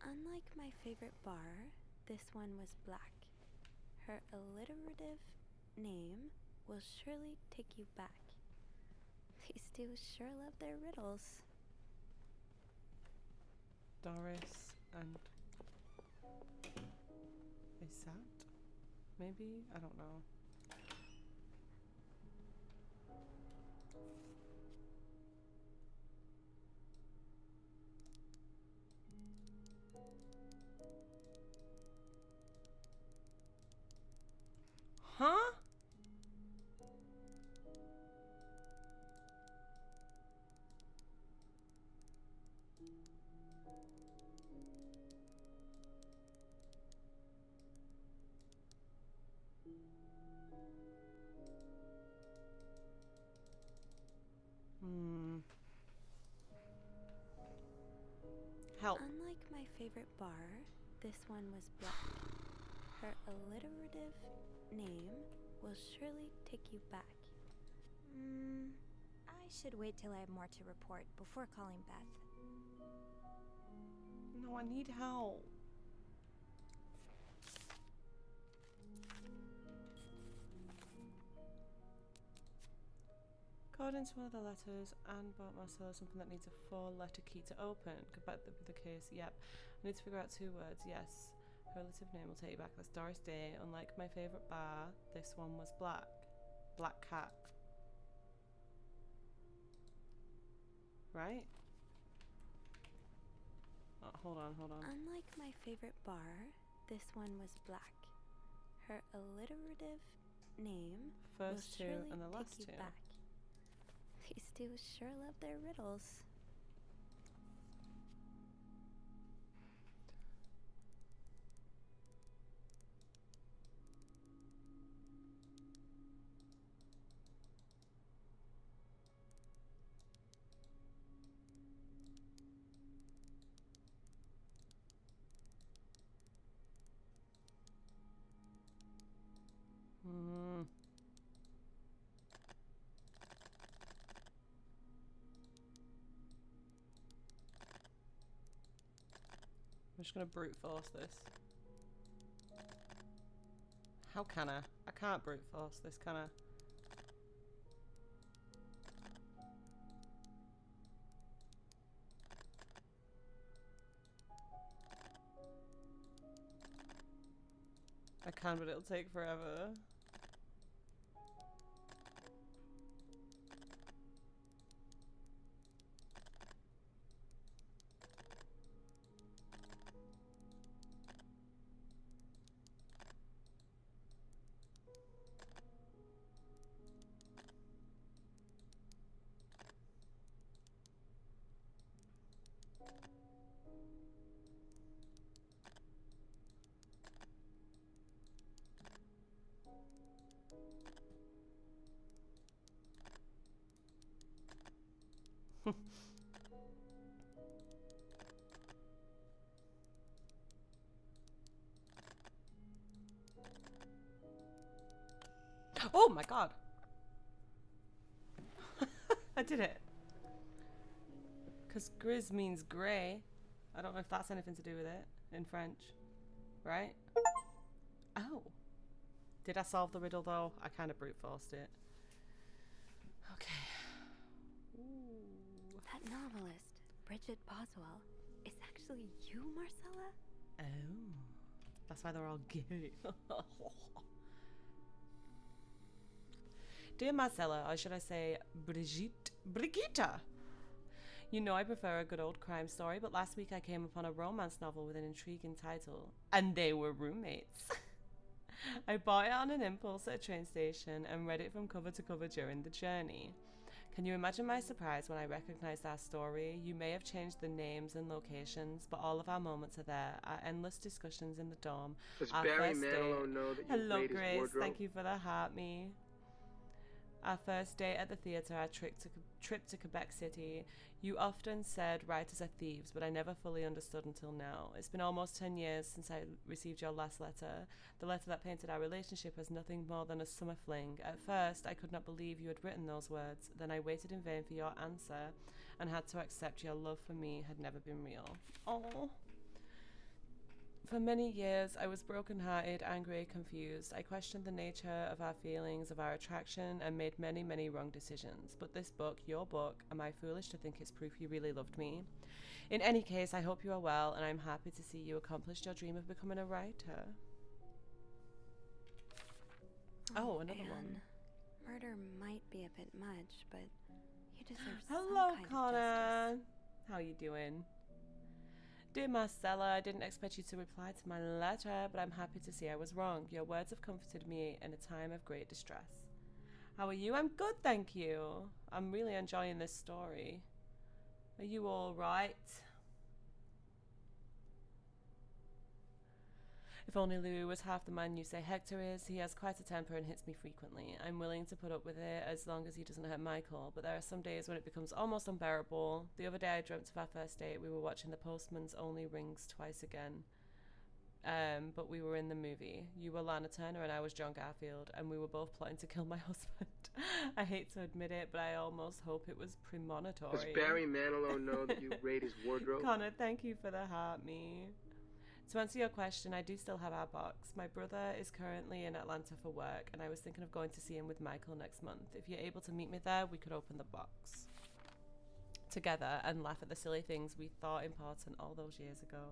Unlike my favorite bar, this one was black. Her alliterative name will surely take you back. These two sure love their riddles. Doris and Isat? Maybe? I don't know. Huh? Help. Unlike my favorite bar, this one was black. Her alliterative name will surely take you back. I should wait till I have more to report before calling Beth. No, I need help. According to one of the letters, Anne bought Marcella something that needs a 4-letter key to open. Could that be the case? Yep. I need to figure out 2 words. Yes. Her relative name will take you back. That's Doris Day. Unlike my favourite bar, this one was black. Black cat. Right? Oh, hold on. Unlike my favorite bar, this one was black. Her alliterative name First will 2 surely and the last take 2. you back. These two sure love their riddles. I'm just gonna brute force this. How can I? I can't brute force this, can I? I can, but it'll take forever. Oh my god! I did it. Because gris means grey. I don't know if that's anything to do with it in French. Right? Oh. Did I solve the riddle though? I kind of brute forced it. Okay. Ooh. That novelist, Bridget Boswell, is actually you, Marcella? Oh. That's why they're all gay. Dear Marcella, or should I say Brigitte. You know I prefer a good old crime story, but last week I came upon a romance novel with an intriguing title, and they were roommates. I bought it on an impulse at a train station and read it from cover to cover during the journey. Can you imagine my surprise when I recognized our story? You may have changed the names and locations, but all of our moments are there. Our endless discussions in the dorm. Does Our Barry first Manilow date. know that you Hello, raid his Grace. wardrobe? Thank you for the heart me. Our first date at the theatre, our trip to Quebec City. You often said writers are thieves, but I never fully understood until now. It's been almost 10 years since I received your last letter. The letter that painted our relationship as nothing more than a summer fling. At first, I could not believe you had written those words. Then I waited in vain for your answer and had to accept your love for me had never been real. Oh. For many years, I was broken-hearted, angry, confused. I questioned the nature of our feelings, of our attraction, and made many, many wrong decisions. But this book, your book, am I foolish to think it's proof you really loved me? In any case, I hope you are well, and I'm happy to see you accomplished your dream of becoming a writer. Oh, another one. Murder might be a bit much, but you deserve Hello, some kind of Connor. justice. How you doing? Dear Marcella, I didn't expect you to reply to my letter, but I'm happy to see I was wrong. Your words have comforted me in a time of great distress. How are you? I'm good, thank you. I'm really enjoying this story. Are you all right? If only Louis was half the man you say Hector is. He has quite a temper and hits me frequently. I'm willing to put up with it as long as he doesn't hurt Michael, but there are some days when it becomes almost unbearable. The other day I dreamt of our first date. We were watching The Postman's Only Rings Twice Again. But we were in the movie. You were Lana Turner and I was John Garfield, and we were both plotting to kill my husband. I hate to admit it, but I almost hope it was premonitory. Does Barry Manilow know that you raid his wardrobe? Connor, thank you for the heart me. To answer your question, I do still have our box. My brother is currently in Atlanta for work, and I was thinking of going to see him with Michael next month. If you're able to meet me there, we could open the box together and laugh at the silly things we thought important all those years ago.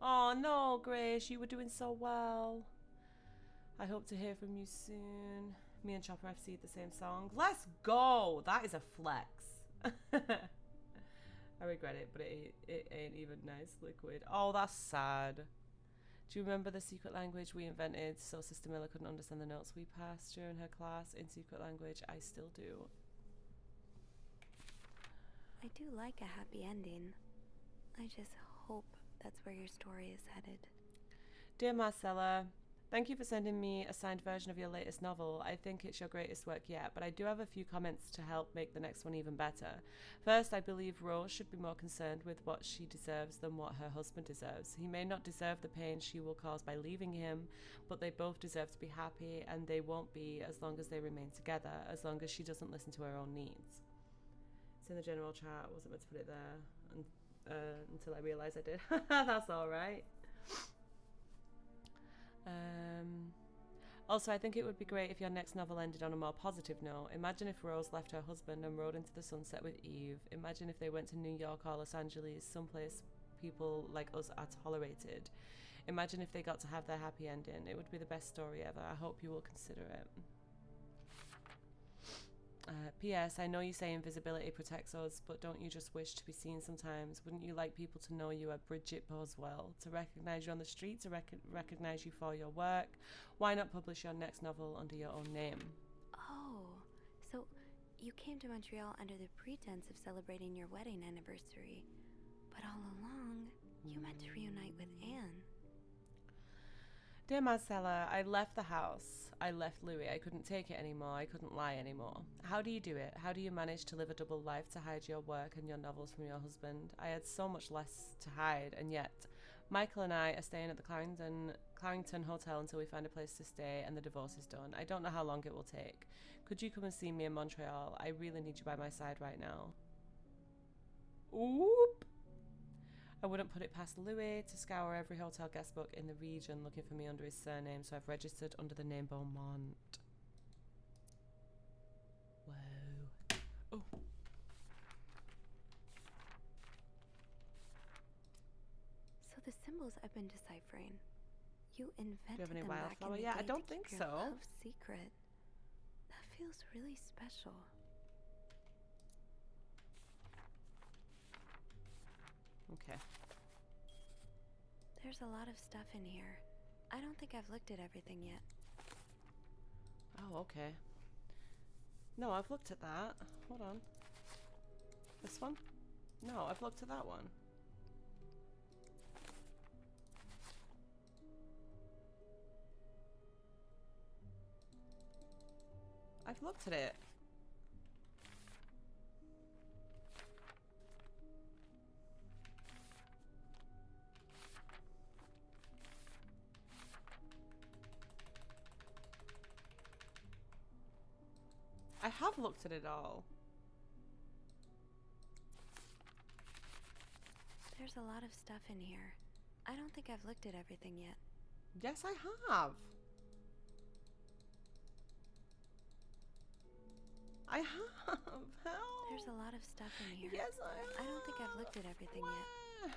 Oh no, Grace, you were doing so well. I hope to hear from you soon. Me and Chopper FC the same song. Let's go! That is a flex. I regret it, but it ain't even nice liquid. Oh, that's sad. Do you remember the secret language we invented so Sister Miller couldn't understand the notes we passed during her class in secret language? I still do. I do like a happy ending. I just hope that's where your story is headed. Dear Marcella, thank you for sending me a signed version of your latest novel. I think it's your greatest work yet, but I do have a few comments to help make the next one even better. First, I believe Rose should be more concerned with what she deserves than what her husband deserves. He may not deserve the pain she will cause by leaving him, but they both deserve to be happy, and they won't be as long as they remain together, as long as she doesn't listen to her own needs. It's in the general chat. I wasn't meant to put it there until I realised I did. That's all right. Also, I think it would be great if your next novel ended on a more positive note. Imagine if Rose left her husband and rode into the sunset with Eve. Imagine if they went to New York or Los Angeles, someplace people like us are tolerated. Imagine if they got to have their happy ending. It would be the best story ever. I hope you will consider it. P.S. I know you say invisibility protects us, but don't you just wish to be seen sometimes? Wouldn't you like people to know you are Bridget Boswell? To recognise you on the street? To recognise you for your work? Why not publish your next novel under your own name? Oh, so you came to Montreal under the pretense of celebrating your wedding anniversary. But all along, you meant to reunite with Anne. Dear Marcella, I left the house. I left Louis. I couldn't take it anymore. I couldn't lie anymore. How do you do it? How do you manage to live a double life to hide your work and your novels from your husband? I had so much less to hide, and yet Michael and I are staying at the Clarington Hotel until we find a place to stay and the divorce is done. I don't know how long it will take. Could you come and see me in Montreal? I really need you by my side right now. Oop! I wouldn't put it past Louis to scour every hotel guest book in the region looking for me under his surname, so I've registered under the name Beaumont. Whoa. Oh. So the symbols I've been deciphering, you invented Do you have any them back in wildflower? the Yeah, day I don't to think keep your so. love secret. That feels really special. Okay. There's a lot of stuff in here. I don't think I've looked at everything yet. Oh, okay. No, I've looked at that. Hold on. This one? No, I've looked at that one. I've looked at it. I have looked at it all. There's a lot of stuff in here. I don't think I've looked at everything yet. Yes, I have. I have. Help. There's a lot of stuff in here. Yes, I have. I don't think I've looked at everything yet.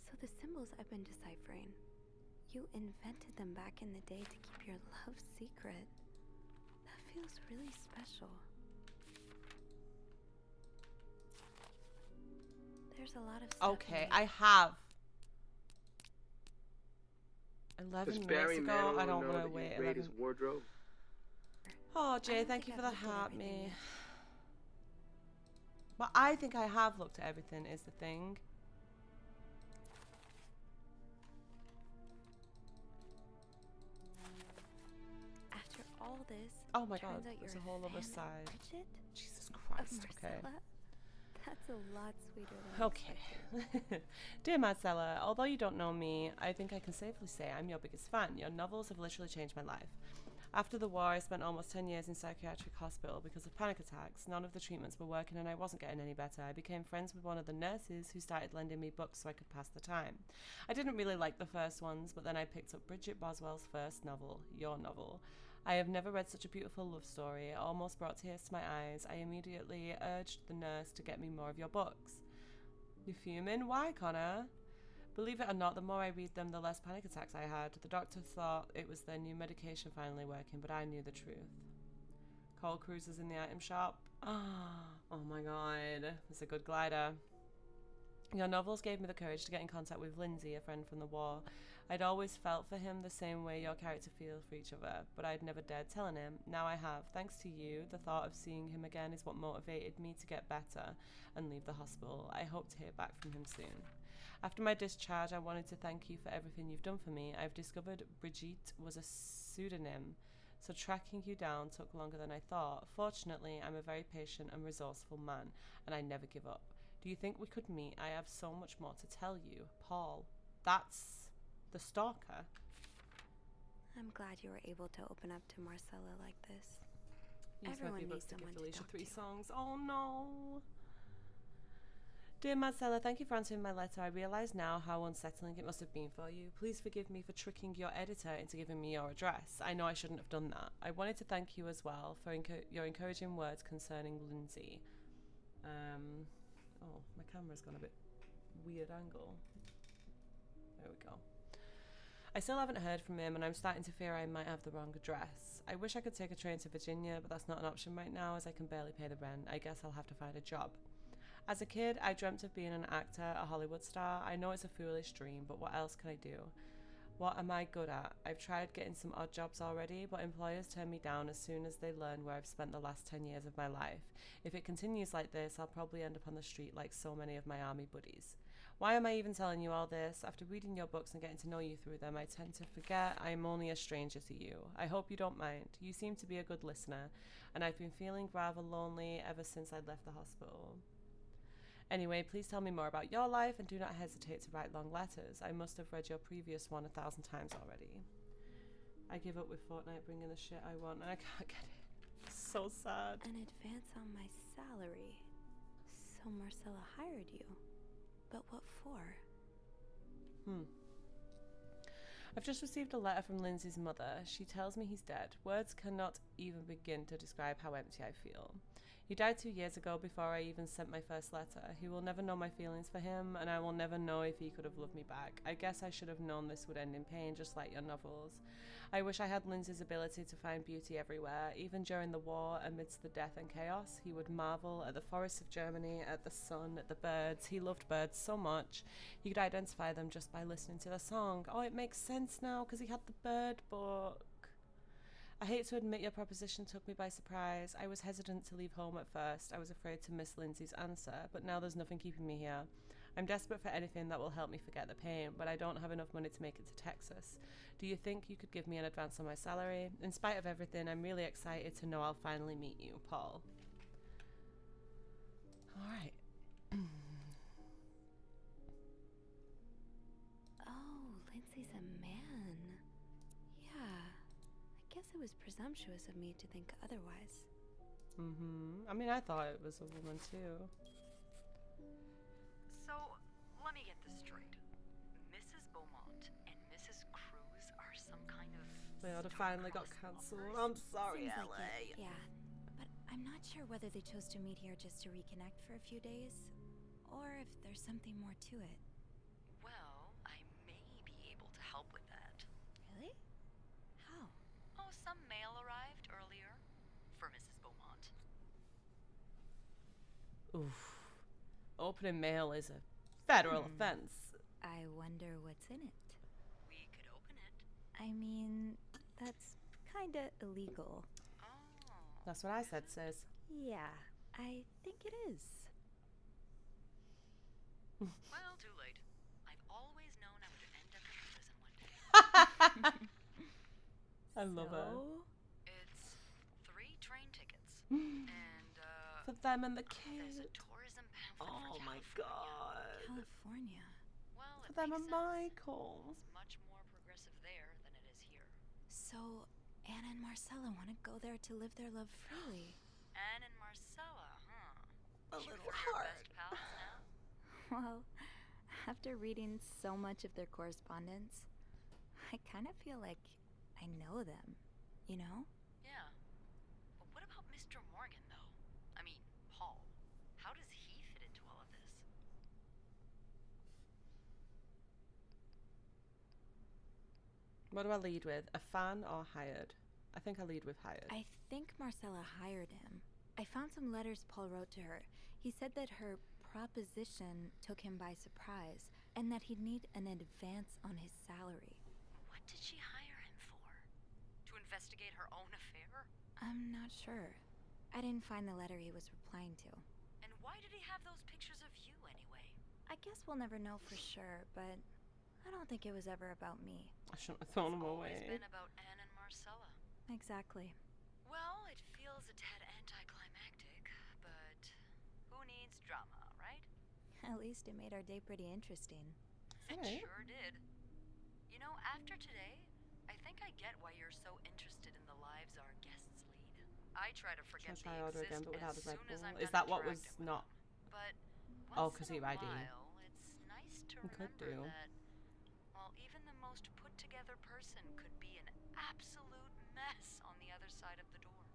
So the symbols I've been deciphering, you invented them back in the day to keep your love secret. That feels really special. There's a lot of stuff Okay, in I here. have. Does 11 minutes Barry ago. Manilow I don't know want to that wait you raid 11. his wardrobe? Oh, I Jay, don't thank think you for I've the looked at heart, everything me. yet. But I think I have looked at everything, is the thing. After all this, Oh my turns god, out there's you're a whole other fan of side. Bridget? Jesus Of Christ, okay. Marcella? That's a lot sweeter than I expected. Okay. Dear Marcella, although you don't know me, I think I can safely say I'm your biggest fan. Your novels have literally changed my life. After the war, I spent almost 10 years in psychiatric hospital because of panic attacks. None of the treatments were working and I wasn't getting any better. I became friends with one of the nurses who started lending me books so I could pass the time. I didn't really like the first ones, but then I picked up Bridget Boswell's first novel, your novel. I have never read such a beautiful love story. It almost brought tears to my eyes. I immediately urged the nurse to get me more of your books. You fuming? Why, Connor? Believe it or not, the more I read them, the less panic attacks I had. The doctor thought it was their new medication finally working, but I knew the truth. Cold cruises in the item shop. Oh my god. It's a good glider. Your novels gave me the courage to get in contact with Lindsay, a friend from the war. I'd always felt for him the same way your character feels for each other, but I'd never dared telling him. Now I have. Thanks to you, the thought of seeing him again is what motivated me to get better and leave the hospital. I hope to hear back from him soon. After my discharge, I wanted to thank you for everything you've done for me. I've discovered Brigitte was a pseudonym, so tracking you down took longer than I thought. Fortunately, I'm a very patient and resourceful man, and I never give up. Do you think we could meet? I have so much more to tell you. Paul. That's the stalker. I'm glad you were able to open up to Marcella like this. Use Everyone my needs books to someone give to Felicia talk 3 to. songs. Oh no. Dear Marcella, thank you for answering my letter. I realise now how unsettling it must have been for you. Please forgive me for tricking your editor into giving me your address. I know I shouldn't have done that. I wanted to thank you as well for your encouraging words concerning Lindsay. Oh, my camera's gone a bit weird angle. There we go. I still haven't heard from him and I'm starting to fear I might have the wrong address. I wish I could take a train to Virginia, but that's not an option right now as I can barely pay the rent. I guess I'll have to find a job. As a kid, I dreamt of being an actor, a Hollywood star. I know it's a foolish dream, but what else can I do? What am I good at? I've tried getting some odd jobs already, but employers turn me down as soon as they learn where I've spent the last 10 years of my life. If it continues like this, I'll probably end up on the street like so many of my army buddies. Why am I even telling you all this? After reading your books and getting to know you through them, I tend to forget I'm only a stranger to you. I hope you don't mind. You seem to be a good listener, and I've been feeling rather lonely ever since I'd left the hospital. Anyway, please tell me more about your life and do not hesitate to write long letters. I must have read your previous one 1,000 times already. I give up with Fortnite bringing the shit I want and I can't get it. So sad. An advance on my salary. So Marcella hired you. But what for? I've just received a letter from Lindsay's mother. She tells me he's dead. Words cannot even begin to describe how empty I feel. He died 2 years ago before I even sent my first letter. He will never know my feelings for him, and I will never know if he could have loved me back. I guess I should have known this would end in pain, just like your novels. I wish I had Lindsay's ability to find beauty everywhere. Even during the war, amidst the death and chaos, he would marvel at the forests of Germany, at the sun, at the birds. He loved birds so much. He could identify them just by listening to the song. Oh, it makes sense now, because he had the bird book. I hate to admit your proposition took me by surprise. I was hesitant to leave home at first. I was afraid to miss Lindsay's answer, but now there's nothing keeping me here. I'm desperate for anything that will help me forget the pain, but I don't have enough money to make it to Texas. Do you think you could give me an advance on my salary? In spite of everything, I'm really excited to know I'll finally meet you, Paul. All right. Oh, Lindsay's a man. Yeah. I guess it was presumptuous of me to think otherwise. I mean, I thought it was a woman too. So, let me get this straight. Mrs. Beaumont and Mrs. Cruz are some kind of... They ought to finally got cancelled. I'm sorry, Seems LA. like it, yeah. But I'm not sure whether they chose to meet here just to reconnect for a few days, or if there's something more to it. Well, I may be able to help with that. Really? How? Oh, some mail arrived earlier for Mrs. Beaumont. Oof. Opening mail is a federal offense. I wonder what's in it. We could open it. I mean, that's kinda illegal. Oh. That's what I said, sis. Yeah, I think it is. Well, too late. I've always known I would end up in prison one day. I love her. It's 3 train tickets. And, For them and the there's a kid. tourism pamphlet Oh for my California. god. California. Well, For it them makes and sense. Michael. It's much more progressive there than it is here. So, Anna and Marcella want to go there to live their love freely. Anne and Marcella, huh? A You little three are hard. best pals now? Well, after reading so much of their correspondence, I kind of feel like I know them, you know? Yeah. But what about Mr. Morgan, though? I mean, Paul. How does he fit into all of this? What do I lead with? A fan or hired? I think I lead with hired. I think Marcella hired him. I found some letters Paul wrote to her. He said that her proposition took him by surprise, and that he'd need an advance on his salary. What did she hire him for? To investigate her own affair? I'm not sure. I didn't find the letter he was replying to. And why did he have those pictures of you anyway? I guess we'll never know for sure, but I don't think it was ever about me. I shouldn't have thrown them Always away. been about Anne and Marcella. Exactly. Well, it feels a tad anticlimactic, but who needs drama, right? At least it made our day pretty interesting. It Alright. sure did. You know, after today, I think I get why you're so interested in the lives our guests lead. I try to forget Shall I try they order exist again, but without as the Red soon as Bull? I'm Is done that what was interacting with not? them. But Oh, Once 'cause in of a your ID. while, it's nice to You could remember do. that, well, even the most put-together person could be an absolute mess on the other side of the door.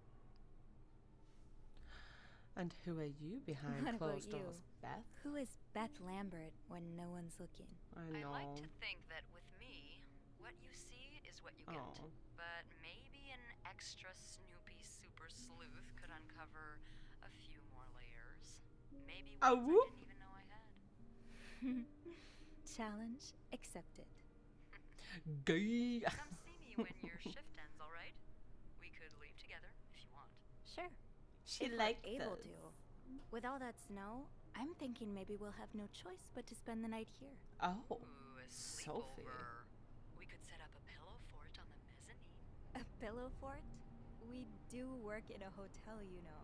And who are you behind What about closed you? doors, Beth? Who is Beth Lambert when no one's looking? I I know. like to think that with me, what you see is what you get. Oh. But maybe an extra snoopy super sleuth could uncover a few more layers. Maybe Oh, ones I whoop. didn't even know I had. Challenge accepted. Gay. Come see me when your shift ends, all right? We could leave together if you want. Sure. She if likes we're able us. to. With all that snow, I'm thinking maybe we'll have no choice but to spend the night here. Oh, Ooh, a Sophie. sleepover. We could set up a pillow fort on the mezzanine. A pillow fort? We do work in a hotel, you know.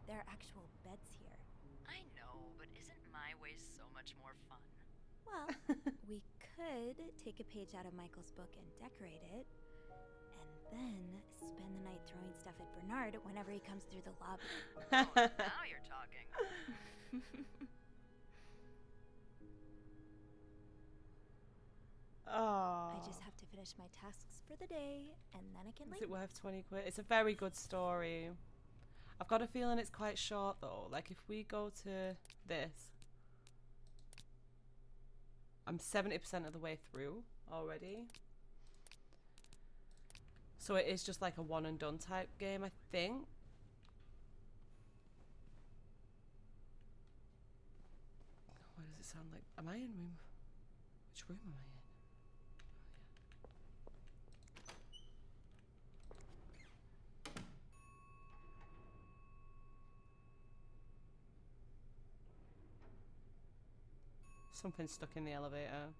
There are actual beds here. I know, but isn't my way so much more fun? Well, we could take a page out of Michael's book and decorate it, and then spend the night throwing stuff at Bernard whenever he comes through the lobby. Oh, now you're talking. Oh. I just have to finish my tasks for the day, and then I can Is leave. it worth 20 quid? It's a very good story. I've got a feeling it's quite short though. Like if we go to this, I'm 70% of the way through already. So it is just like a one and done type game, I think. What does it sound like? Am I in room? Which room am I in? Something's stuck in the elevator.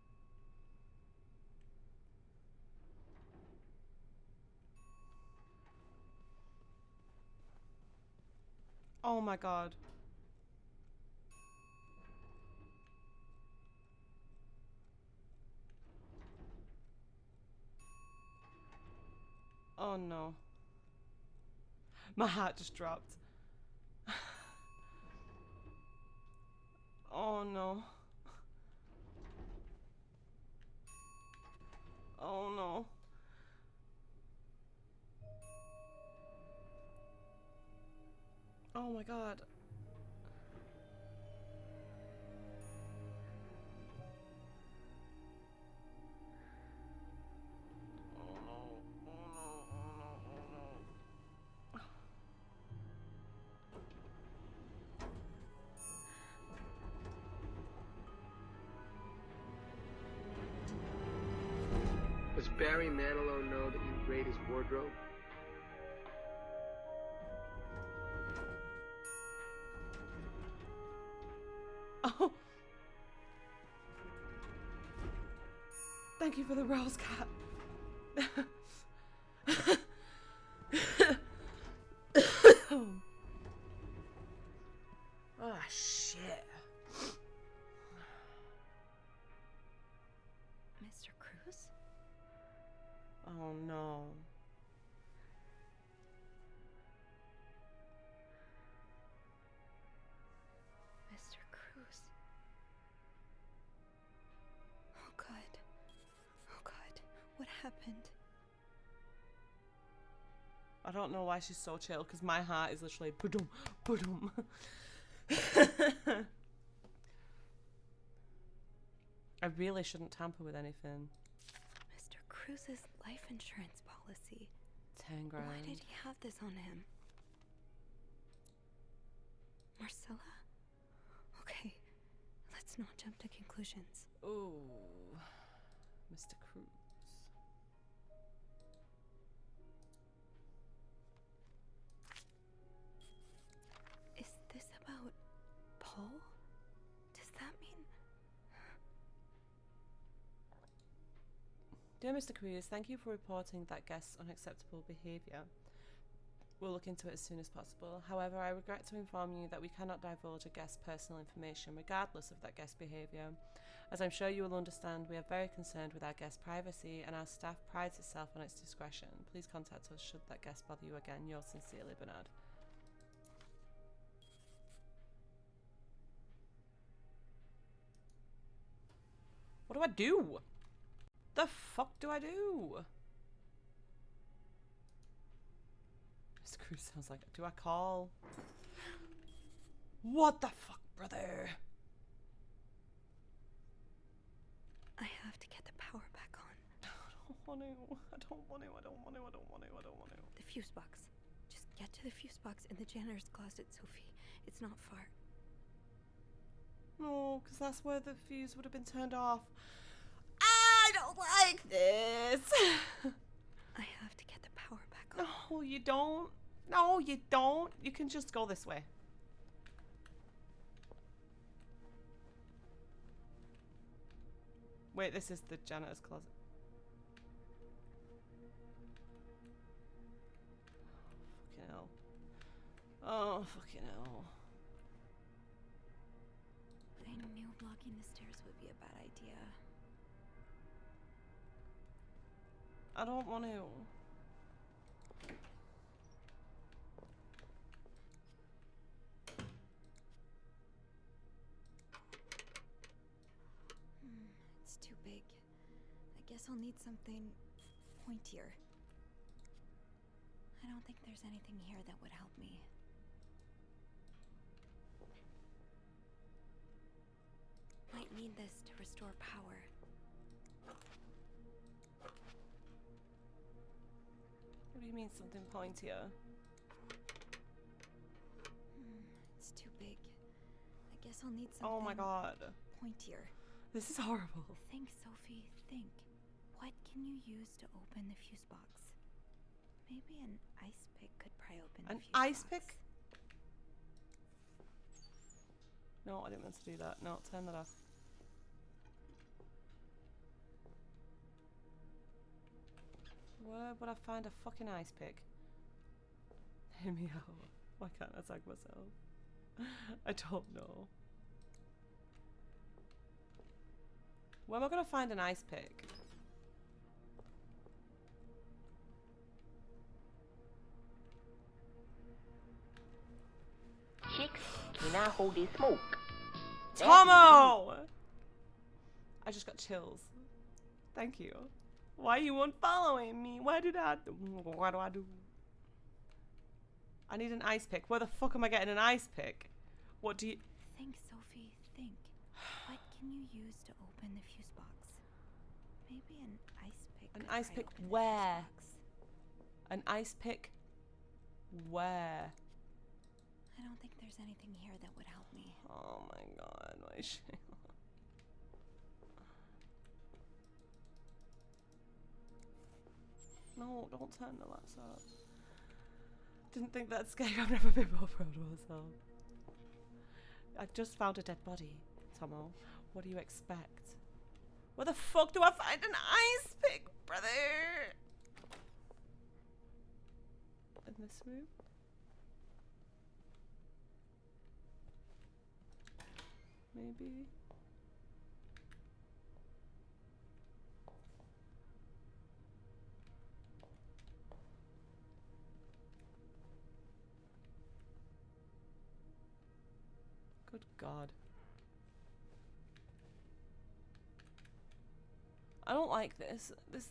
Oh my god. Oh no. My heart just dropped. Oh no. Oh no. Oh my god. Oh no. Oh no. Oh no. Oh no. Does Barry Manilow know that you raid his wardrobe? Oh. Thank you for the rose cap. Oh shit. Mr. Cruz? Oh no. Mr. Cruz. Oh god. Oh god. What happened? I don't know why she's so chill, because my heart is literally ba-dum, ba-dum. I really shouldn't tamper with anything. Mr. Cruz's life insurance policy. 10 grand. Why did he have this on him? Marcella? Okay, let's not jump to conclusions. Ooh. Mr. Cruz. Is this about Paul? Does that mean... Dear Mr. Cruz, thank you for reporting that guest's unacceptable behaviour. We'll look into it as soon as possible. However, I regret to inform you that we cannot divulge a guest's personal information regardless of that guest's behaviour. As I'm sure you will understand, we are very concerned with our guest's privacy and our staff prides itself on its discretion. Please contact us should that guest bother you again. Yours sincerely, Bernard. What do I do? The fuck do I do? Mr. Cruz sounds like, do I call? What the fuck, brother? I have to get the power back on. I don't want to. I don't want to. I don't want to. I don't want to. I don't want to. The fuse box. Just get to the fuse box in the janitor's closet, Sophie. It's not far. No, because that's where the fuse would have been turned off. I don't like this. I have to get the power back on. No, you don't. No, you don't. You can just go this way. Wait, this is the janitor's closet. Fucking hell. Oh, fucking hell. I knew blocking the stairs would be a bad idea. I don't want to. It's too big. I guess I'll need something pointier. I don't think there's anything here that would help me. Might need this to restore power. What do you mean something pointier? It's too big. I guess I'll need something Oh my god. pointier. This is horrible. Think, Sophie, think. What can you use to open the fuse box? Maybe an ice pick could pry open the An fuse ice box. pick? No, I didn't mean to do that. No, turn that off. Where would I find a fucking ice pick? Hear me out. Why can't I tag myself? I don't know. Where am I gonna find an ice pick? Chicks cannot hold their smoke. Tomo! I just got chills. Thank you. Why are you unfollowing me? What do I do? I need an ice pick. Where the fuck am I getting an ice pick? What do you... Think, Sophie, think. What can you use to open the fuse box? Maybe an ice pick. An could ice pry pick open the fuse where? box. An ice pick? Where? I don't think there's anything here that would help me. Oh my god, my shit. No, don't turn the lights up. Didn't think that scary. I've never been more proud of myself. I just found a dead body, Tomo. What do you expect? Where the fuck do I find an ice pick, brother? In this room? Maybe? Good God. I don't like this. This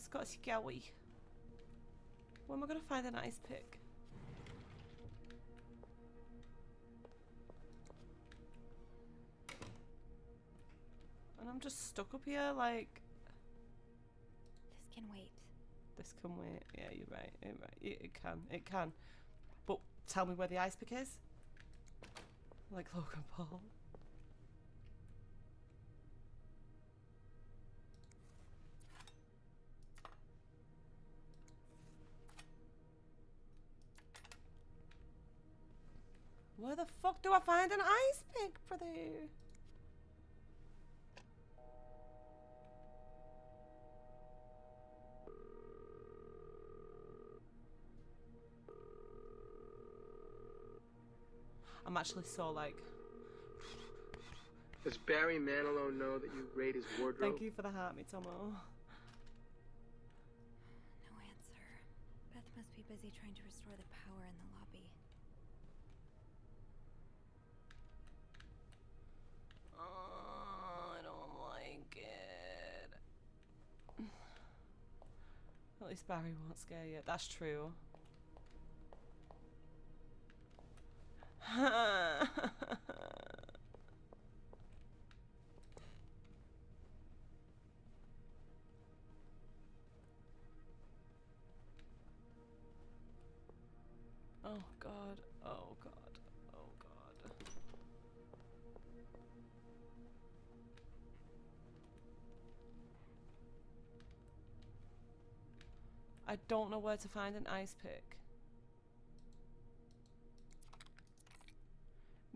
got scary. Where am I gonna find an ice pick? And I'm just stuck up here like... This can wait. This can wait. Yeah, you're right. You're right. It can. It can. But tell me where the ice pick is. Like Logan Paul. Where the fuck do I find an ice pick, brother? I'm actually so like... Does Barry Manilow know that you raid his wardrobe? Thank you for the heart, me Tomo. No answer. Beth must be busy trying to restore the power in the lobby. least Barry won't scare you. That's true. Oh god, oh god, oh god. I don't know where to find an ice pick.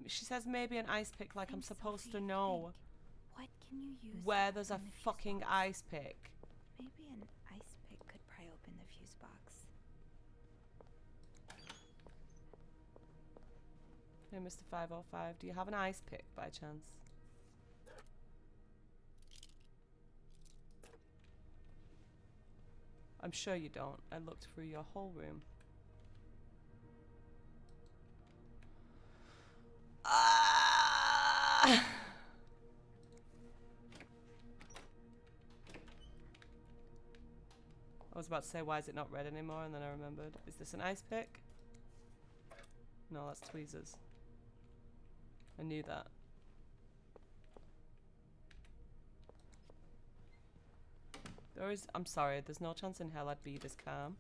She says maybe an ice pick, like I'm supposed to know What can you use where to there's a open the fuse fucking box? ice pick. Maybe an ice pick could pry open the fuse box. Hey, Mr. 505, do you have an ice pick by chance? I'm sure you don't. I looked through your whole room. Ah! I was about to say, why is it not red anymore? And then I remembered. Is this an ice pick? No, that's tweezers. I knew that. There is. I'm sorry, there's no chance in hell I'd be this calm.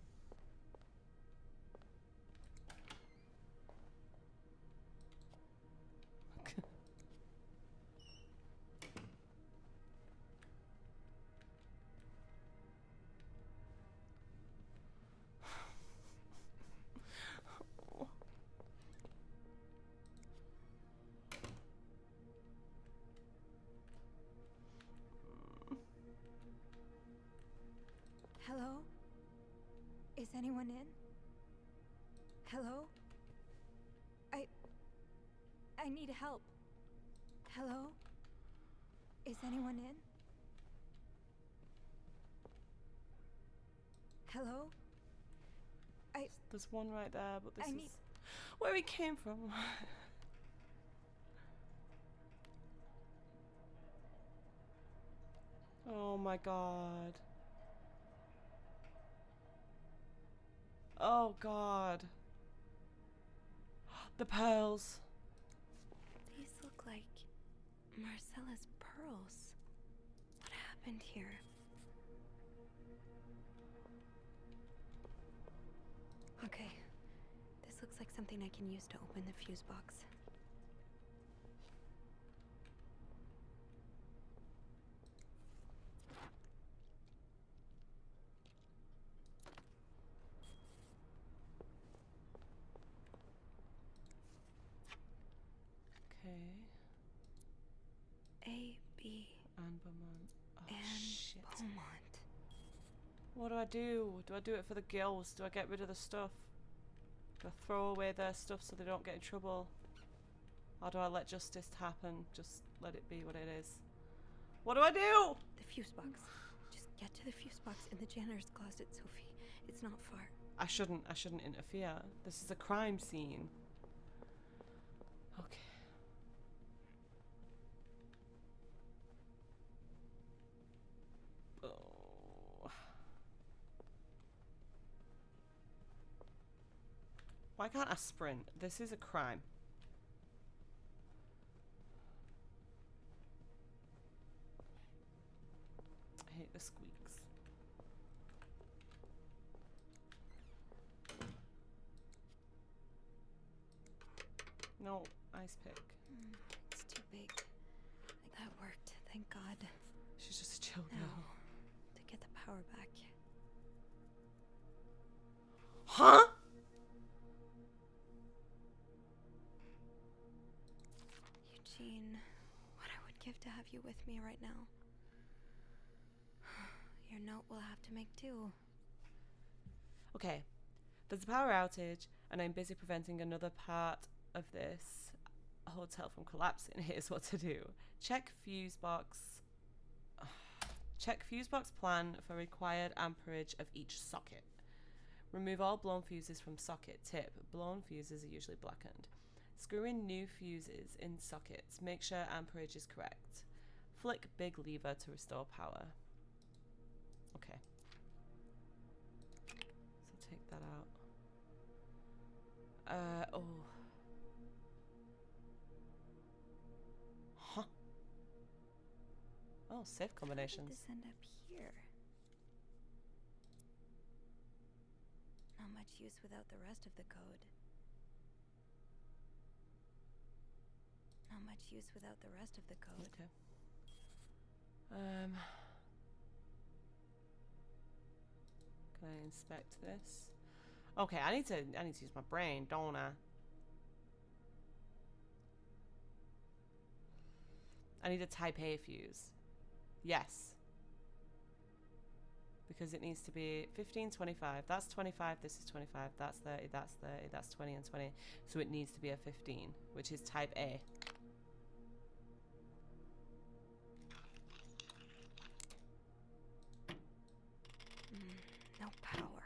Hello? Is anyone in? Hello? I need help. Hello? Is anyone in? Hello? There's one right there, but this I is need- where he came from. Oh my god. Oh god. The pearls. These look like Marcella's pearls. What happened here? Okay. This looks like something I can use to open the fuse box. Okay. A, B, And Beaumont. Oh and shit. Beaumont. What do I do? Do I do it for the girls? Do I get rid of the stuff? Do I throw away their stuff so they don't get in trouble? Or do I let justice happen? Just let it be what it is. What do I do? The fuse box. Just get to the fuse box in the janitor's closet, Sophie. It's not far. I shouldn't interfere. This is a crime scene. Okay. Oh. Why can't I sprint? This is a crime. I hate the squeaks. No, ice pick. It's too big. That worked, thank God. She's just a chill Now, girl. to get the power back. Huh? Eugene, what I would give to have you with me right now. Your note will have to make do. Okay, there's a power outage, and I'm busy preventing another part of this hotel from collapsing. Here's what to do. Check fuse box. Check fuse box plan for required amperage of each socket. Remove all blown fuses from socket. Tip: blown fuses are usually blackened. Screw in new fuses in sockets. Make sure amperage is correct. Flick big lever to restore power. Okay. that out. Oh. Huh. Oh, safe combinations. How did this end up here? Not much use without the rest of the code. Not much use without the rest of the code. Okay. Can I inspect this? Okay, I need to use my brain, don't I? I need a type A fuse. Yes. Because it needs to be 15, 25. That's 25, this is 25, that's 30, that's 30, that's 20 and 20. So it needs to be a 15, which is type A. No power.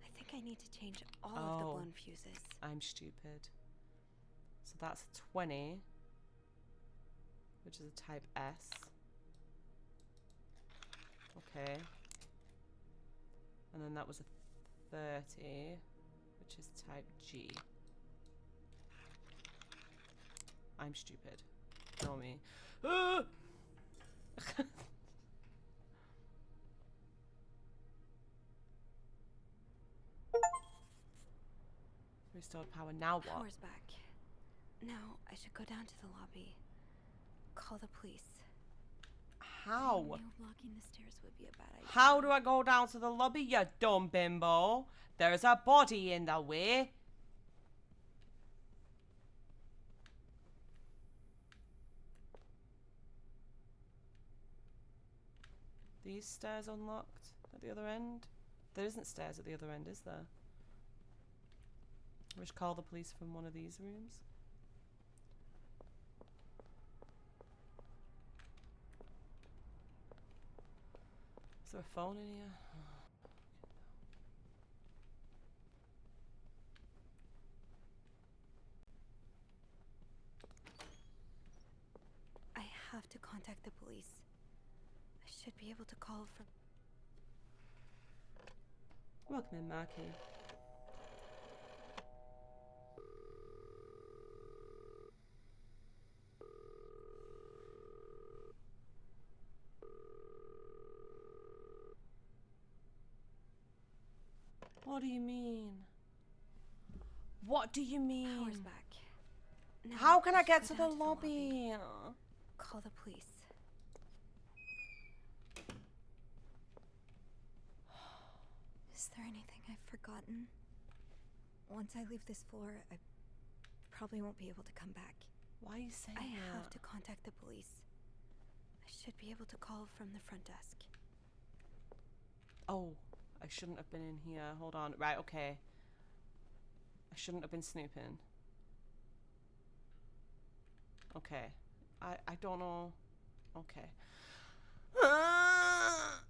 I think I need to change all of the blown fuses. I'm stupid. So that's a 20, which is a type S. Okay. And then that was a 30, which is type G. I'm stupid. Know me. Restored power. Now what? Power's back. Now I should go down to the lobby. Call the police. How? I knew blocking the stairs would be a bad idea. How do I go down to the lobby, you dumb bimbo? There's a body in the way. These stairs unlocked at the other end? There isn't stairs at the other end, is there? We should call the police from one of these rooms. Is there a phone in here? I have to contact the police. I should be able to call from... Welcome in, Marky. What do you mean? What do you mean? Power's back. Now How can I should get go to the down lobby? Call the police. Is there anything I've forgotten? Once I leave this floor, I probably won't be able to come back. Why are you saying I that? have to contact the police. I should be able to call from the front desk. Oh, I shouldn't have been in here. Hold on. Right, okay. I shouldn't have been snooping. Okay. I don't know. Okay. I'll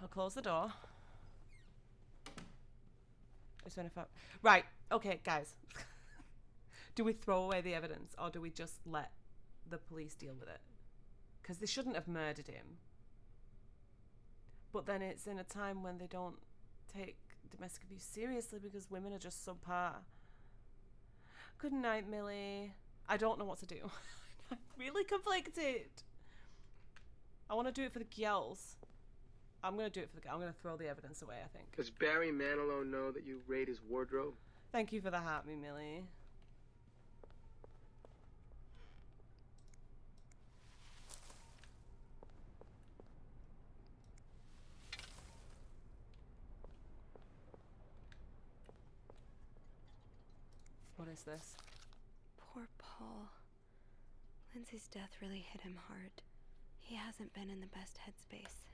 close the door. Right, okay, guys. Do we throw away the evidence or do we just let the police deal with it? Because they shouldn't have murdered him. But then it's in a time when they don't take domestic abuse seriously because women are just subpar. Good night, Millie. I don't know what to do. I'm really conflicted. I want to do it for the girls. I'm going to do it for the girls. I'm going to throw the evidence away, I think. Does Barry Manilow know that you raid his wardrobe? Thank you for the heart, me, Millie. What is this? Poor Paul. Lindsay's death really hit him hard. He hasn't been in the best headspace.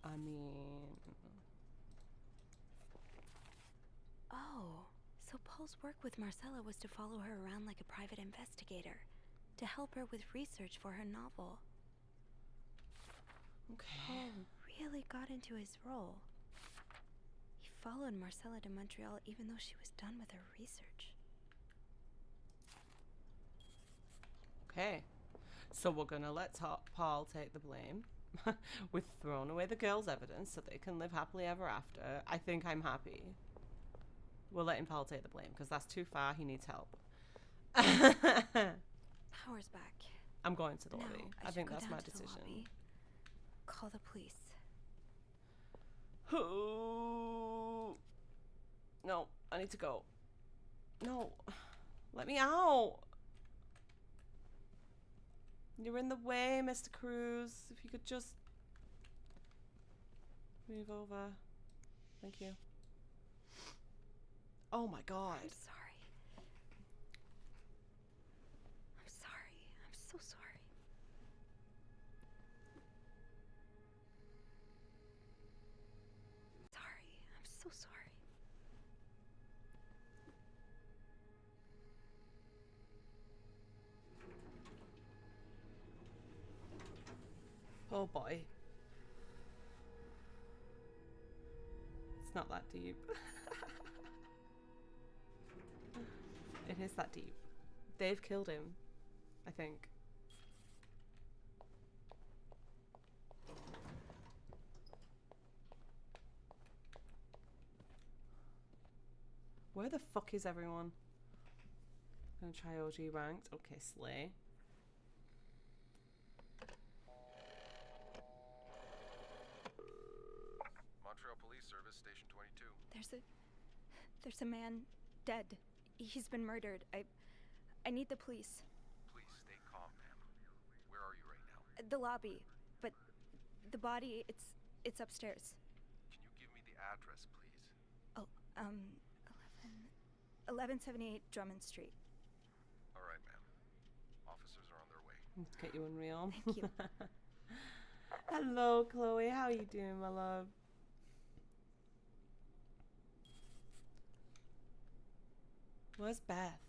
I mean... Oh, so Paul's work with Marcella was to follow her around like a private investigator, to help her with research for her novel. Okay. Paul really got into his role. He followed Marcella to Montreal even though she was done with her research. Okay. So we're gonna let Paul take the blame. We've thrown away the girl's evidence so they can live happily ever after. I think I'm happy. We're letting Paul take the blame because that's too far. He needs help. Power's back. I'm going to the No, lobby. I I think should go that's down my to the decision. lobby. Call the police. No, I need to go. No, let me out. You're in the way, Mr. Cruz. If you could just move over. Thank you. Oh my god. I'm sorry. I'm sorry. I'm so sorry. Sorry. I'm so sorry. Oh boy. It's not that deep. It is that deep. They've killed him, I think. Where the fuck is everyone? Gonna try OG ranked. Okay, slay. Montreal Police Service, Station 22. There's a man dead. He's been murdered. I need the police. Please stay calm, ma'am. Where are you right now? The lobby, but the body, it's upstairs. Can you give me the address, please? Oh, 1178 Drummond Street. All right, ma'am. Officers are on their way. Let's get you unreal. Thank you. Hello, Chloe. How are you doing, my love? Where's Beth?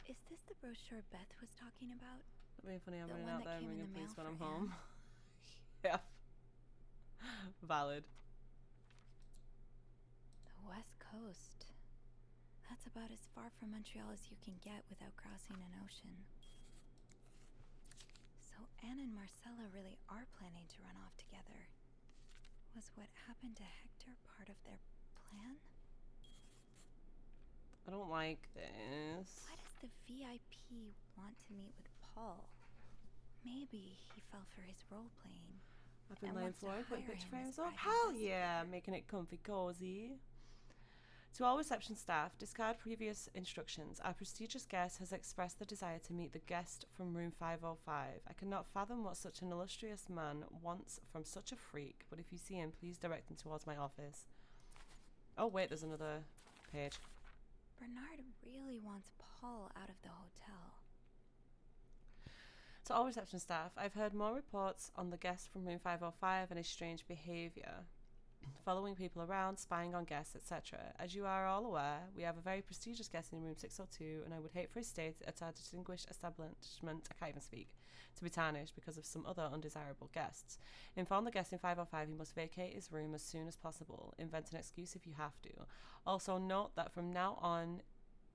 Is this the brochure Beth was talking about? That'd be funny. I'm The running one out that there and came in ringing the police mail when I'm for home. him? Yeah. Valid. The West Coast. That's about as far from Montreal as you can get without crossing an ocean. So Anne and Marcella really are planning to run off together. Was what happened to Hector part of their plan? I don't like this. Why does the VIP want to meet with Paul? Maybe he fell for his role-playing. I've been and laying wants to floor, putting hire picture him as frames up. private Hell yeah, investigator. making it comfy cozy. To all reception staff, discard previous instructions. Our prestigious guest has expressed the desire to meet the guest from room 505. I cannot fathom what such an illustrious man wants from such a freak, but if you see him, please direct him towards my office. Oh wait, there's another page. Bernard really wants Paul out of the hotel. To all reception staff, I've heard more reports on the guest from room 505 and his strange behaviour, following people around, spying on guests, etc. As you are all aware, we have a very prestigious guest in room 602, and I would hate for his stay at our distinguished establishment, I can't even speak, to be tarnished because of some other undesirable guests. Inform the guest in 505 he must vacate his room as soon as possible. Invent an excuse if you have to. Also note that from now on,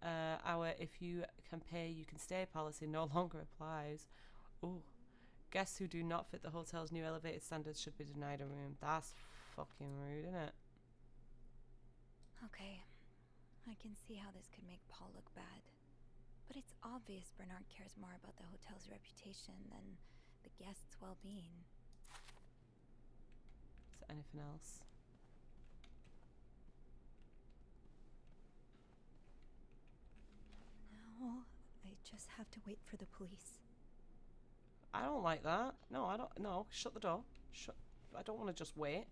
our if you can pay, you can stay policy no longer applies. Ooh. Guests who do not fit the hotel's new elevated standards should be denied a room. That's fucking rude, isn't it? Okay, I can see how this could make Paul look bad. But it's obvious Bernard cares more about the hotel's reputation than the guests' well-being. Is there anything else? Now, I just have to wait for the police. I don't like that. No, I don't. No, shut the door. Shut. I don't want to just wait.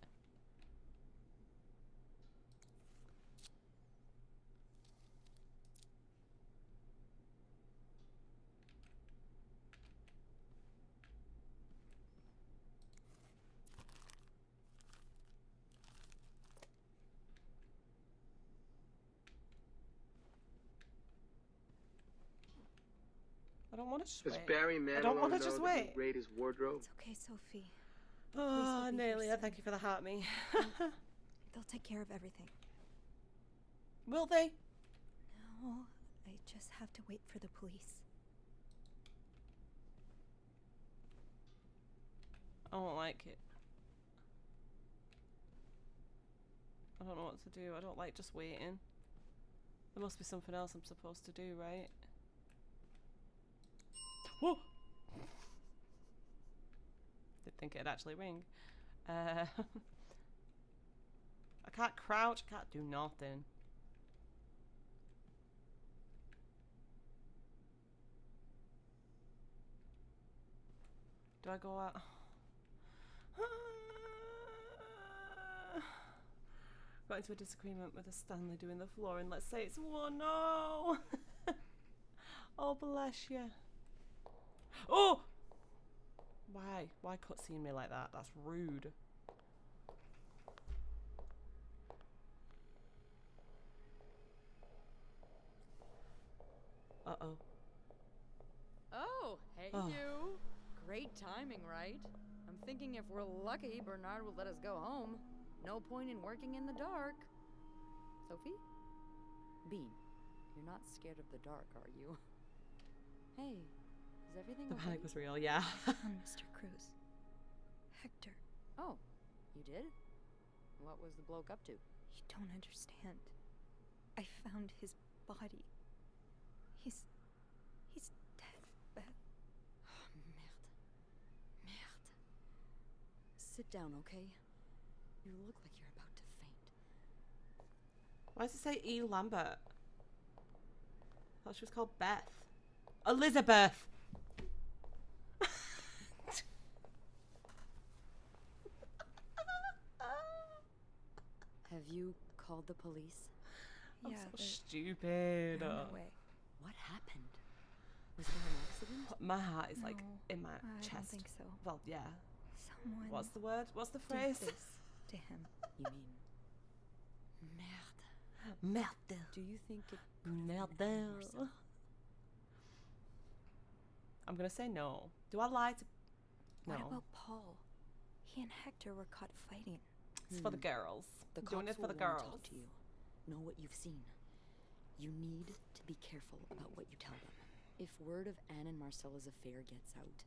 I don't want to just Does wait. Barry I don't Manilow want know to just that wait. you raid his wardrobe? It's okay, Sophie. Oh, will be here Nelia, soon. thank you for the heart me. They'll take care of everything. Will they? Now, I just have to wait for the police. I don't like it. I don't know what to do. I don't like just waiting. There must be something else I'm supposed to do, right? Whoa! Didn't think it'd actually ring. I can't crouch. I can't do nothing. Do I go out? Got into a disagreement with a Stanley doing the flooring. Let's say it's one. No. Oh, bless you. Oh! Why? Why cutscene me like that? That's rude. Uh-oh. Oh, hey Oh. you. Great timing, right? I'm thinking if we're lucky, Bernard will let us go home. No point in working in the dark. Sophie? Bean, you're not scared of the dark, are you? Hey, is everything The okay? panic was real, yeah. Mr. Cruz. Hector. Oh, you did? What was the bloke up to? You don't understand. I found his body. He's dead, Beth. Merde. Sit down, okay? You look like you're about to faint. Why does it say E. Lambert? I thought she was called Beth. Elizabeth! Have you called the police? I'm Yeah, so they're stupid. on their way. What happened? Was there an accident? My heart is like No, in my I chest. don't think so. Well, yeah. Someone What's the word? What's the did phrase? this to him. You mean... Merde. Merde. Do you think it... Merde. I'm gonna say no. Do I lie to... No. What about Paul? He and Hector were caught fighting. It's for the girls. The Doing cops it for the will wanna girls. talk to you. Know what you've seen. You need to be careful about what you tell them. If word of Anne and Marcella's affair gets out,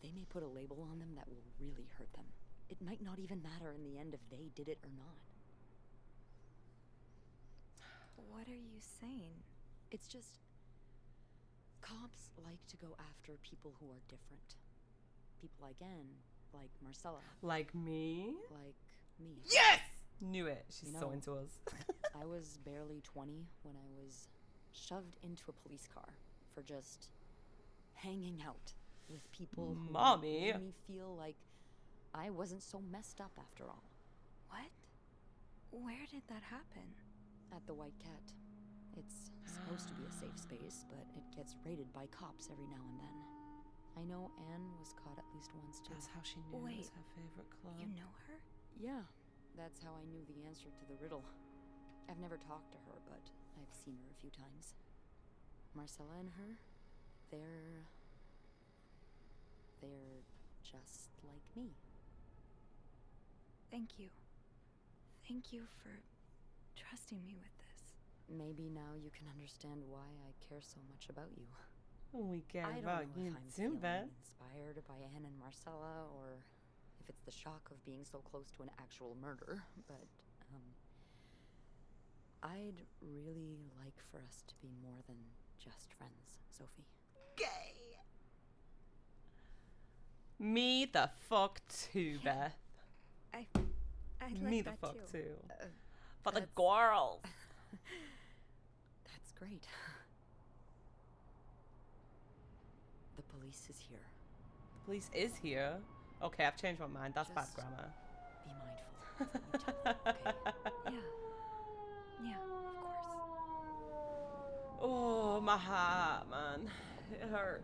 they may put a label on them that will really hurt them. It might not even matter in the end if they did it or not. What are you saying? It's just... cops like to go after people who are different. People like Anne, like Marcella, Like me? like me. Yes! Knew it. She's You so know- into us. I was barely 20 when I was shoved into a police car for just hanging out with people who Mommy. made me feel like I wasn't so messed up after all. What? Where did that happen? At the White Cat. It's supposed to be a safe space, but it gets raided by cops every now and then. I know Anne was caught at least once too. That's how she knew it was Wait. her favorite club. You know her? Yeah, that's how I knew the answer to the riddle. I've never talked to her, but I've seen her a few times. Marcella and her, they're just like me. Thank you. Thank you for trusting me with this. Maybe now you can understand why I care so much about you. We care I don't about know you if I'm too, feeling Beth. inspired by Anne and Marcella, or if it's the shock of being so close to an actual murder, but, I'd really like for us to be more than just friends, Sophie. Gay. Me the fuck too, Yeah. Beth. I like Me the that fuck too. too. For the that's- girls. That's great. The police is here. The police is here. Okay, I've changed my mind. That's bad Just- grammar. Be mindful of what you tell them, okay? Yeah. Yeah, of course. Oh, my heart, man. It hurts.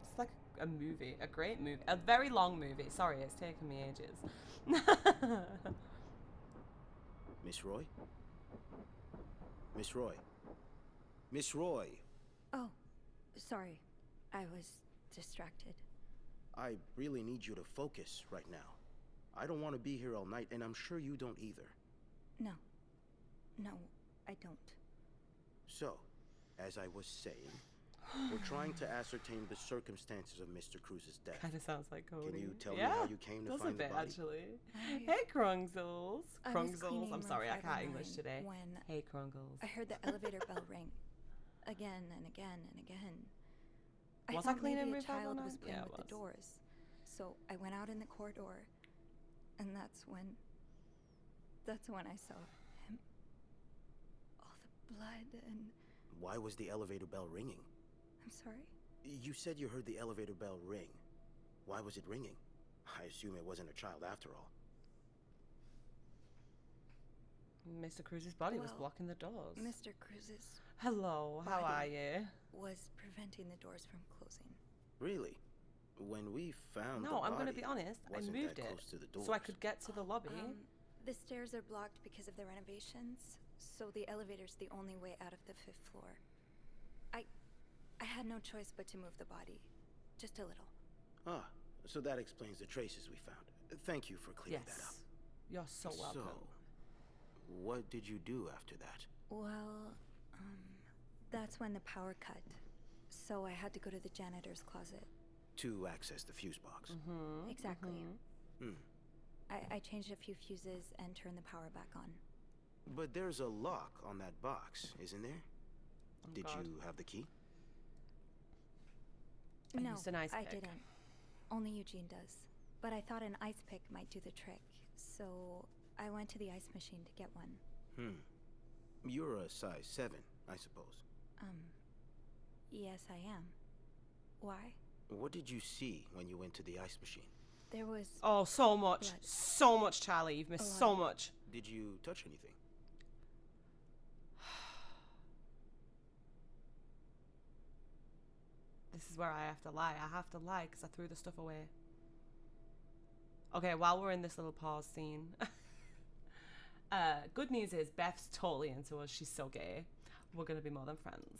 It's like a movie, a great movie, a very long movie. Sorry, it's taken me ages. Miss Roy? Miss Roy? Miss Roy? Oh, sorry. I was distracted. I really need you to focus right now. I don't want to be here all night, and I'm sure you don't either. No. No, I don't. So, as I was saying, we're trying to ascertain the circumstances of Mr. Cruz's death. Kind of sounds like Cody. Can you tell me how you came to find the body? Actually. Hey, Krungles. Krungles, I'm sorry, I can't English today. Hey, Krungles. I heard the elevator bell ring. Again and again and again. Was I I thought cleaning maybe a room child 509? was playing Yeah, with it the was. doors. So I went out in the corridor, and that's when I saw him. All the blood and... Why was the elevator bell ringing? I'm sorry? You said you heard the elevator bell ring. Why was it ringing? I assume it wasn't a child after all. Mr. Cruz's body was Well, blocking the doors. Mr. Cruz's Hello, how are body you? was preventing the doors from closing. Really? When we found the No, I'm body, going to be honest. I wasn't moved that it close to the doors. so I could get to the lobby. The stairs are blocked because of the renovations, so the elevator's the only way out of the 5th floor. I had no choice but to move the body. Just a little. Ah, so that explains the traces we found. Thank you for clearing that up. You're so welcome. So, what did you do after that? Well, that's when the power cut. So I had to go to the janitor's closet. To access the fuse box. Exactly. I changed a few fuses and turned the power back on. But there's a lock on that box, isn't there? Oh, Did God. you have the key? No, used an ice I pick. didn't. Only Eugene does. But I thought an ice pick might do the trick. So I went to the ice machine to get one. You're a size 7, I suppose. Yes, I am. Why? What did you see when you went to the ice machine? There was... Oh, so much. blood. So much, Charlie. You've missed so much. Did you touch anything? This is where I have to lie. I have to lie because I threw the stuff away. Okay, while we're in this little pause scene. Good news is Beth's totally into us. She's so gay. We're going to be more than friends.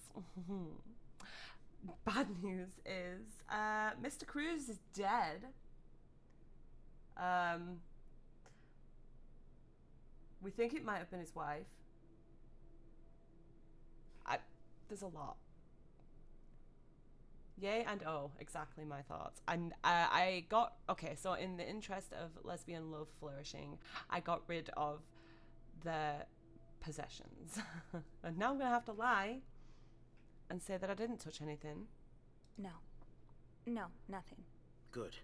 Bad news is Mr. Cruz is dead. We think it might have been his wife. There's a lot. Yay and oh, exactly my thoughts. And I got, okay, so in the interest of lesbian love flourishing, I got rid of the possessions. And now I'm going to have to lie and say that I didn't touch anything. No. No, nothing. Good.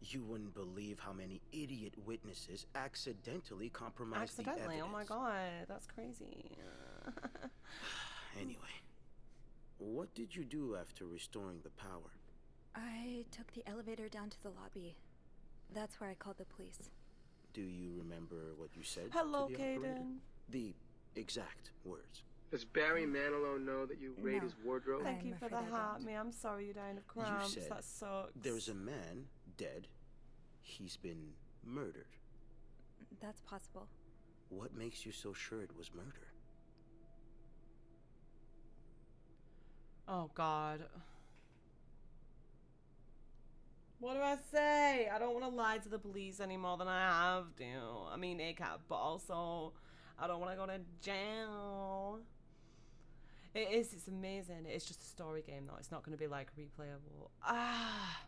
You wouldn't believe how many idiot witnesses accidentally compromised the evidence. Oh my God, that's crazy. Anyway, what did you do after restoring the power? I took the elevator down to the lobby. That's where I called the police. Do you remember what you said? Hello, to the operator? Caden. The exact words. Does Barry Manilow know that you raid his wardrobe? Thank you for the afraid I heart, don't. me. I'm sorry you're dying of cramps. You said That sucks. there's a man dead. He's been murdered. That's possible. What makes you so sure it was murder? Oh, God. What do I say? I don't want to lie to the police any more than I have to. I mean, ACAB, but also I don't want to go to jail. It's amazing. It's just a story game, though. It's not going to be, like, replayable. I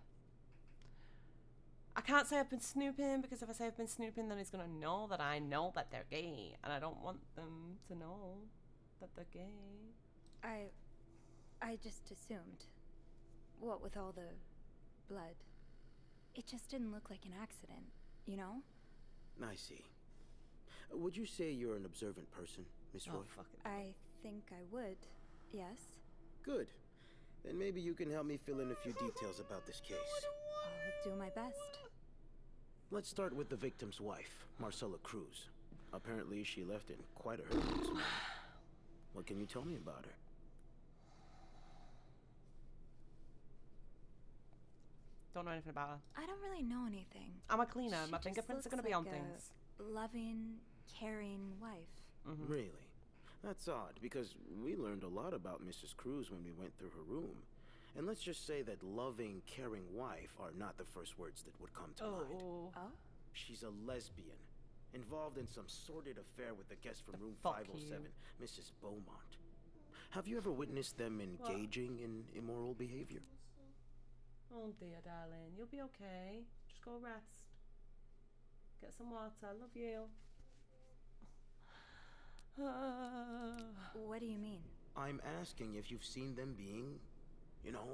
can't say I've been snooping, because if I say I've been snooping, then he's going to know that I know that they're gay. And I don't want them to know that they're gay. I just assumed. What with all the blood. It just didn't look like an accident, you know? I see. Would you say you're an observant person, Miss Roy? Oh, fuck it. I think I would, yes. Good. Then maybe you can help me fill in a few details about this case. I'll do my best. Let's start with the victim's wife, Marcela Cruz. Apparently, she left in quite a hurry this morning. What can you tell me about her? Don't know anything about her. I don't really know anything. I'm a cleaner. She My just fingerprints are looks going to be on like a things. Loving, caring wife. Really? That's odd, because we learned a lot about Mrs. Cruz when we went through her room. And let's just say that loving, caring wife are not the first words that would come to mind. Oh? She's a lesbian, involved in some sordid affair with the guest from room fuck 507, Mrs. Beaumont. Have you ever witnessed them engaging in immoral behavior? Oh dear, darling. You'll be okay. Just go rest. Get some water. Love you. What do you mean? I'm asking if you've seen them being, you know,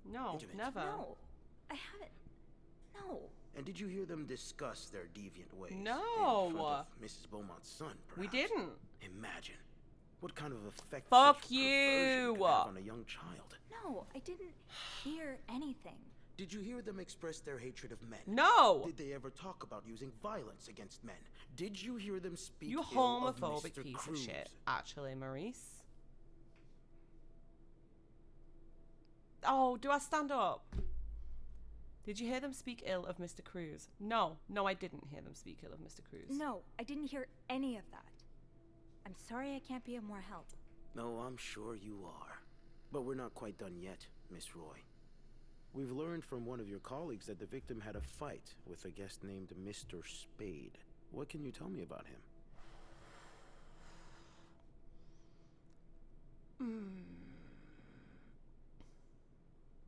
No, intimate. never. No, I haven't. No. And did you hear them discuss their deviant ways? No. In front of Mrs. Beaumont's son, We perhaps? didn't. Imagine what kind of effect Fuck such perversion you. could have on a young child. No, I didn't hear anything. Did you hear them express their hatred of men? No. Did they ever talk about using violence against men? Did you hear them speak You ill of homophobic Mr. piece Cruz? of shit. Actually, Maurice. Oh, do I stand up? Did you hear them speak ill of Mr. Cruz? No. No, I didn't hear them speak ill of Mr. Cruz. No, I didn't hear any of that. I'm sorry I can't be of more help. No, I'm sure you are. But we're not quite done yet, Miss Roy. We've learned from one of your colleagues that the victim had a fight with a guest named Mr. Spade. What can you tell me about him?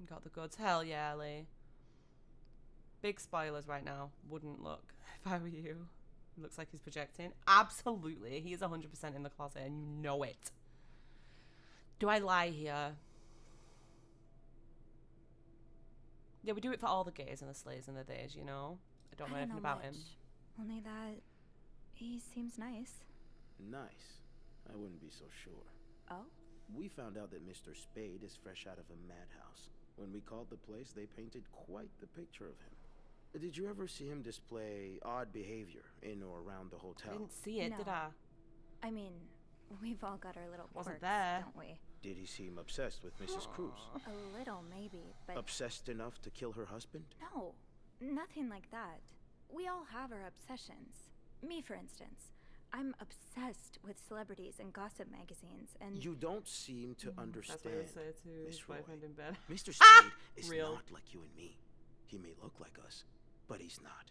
Got the goods. Hell yeah, Lee. Big spoilers right now. Wouldn't look if I were you. Looks like he's projecting. Absolutely. He is 100% in the closet and you know it. Do I lie here? Yeah, we do it for all the gays and the slays and the days, you know? I don't know anything about him. Only that he seems nice. Nice. I wouldn't be so sure. Oh? We found out that Mr. Spade is fresh out of a madhouse. When we called the place, they painted quite the picture of him. Did you ever see him display odd behavior in or around the hotel? I didn't see it, No. did I? I mean, we've all got our little Wasn't quirks, there. don't we? Did he seem obsessed with Mrs. Cruz? A little, maybe, but Obsessed enough to kill her husband? no, nothing like that. We all have our obsessions. Me, for instance. I'm obsessed with celebrities and gossip magazines, and You don't seem to That's what understand, I would say to his Miss Roy. boyfriend in bed. Mr. Spade is Real. not like you and me. He may look like us, but he's not.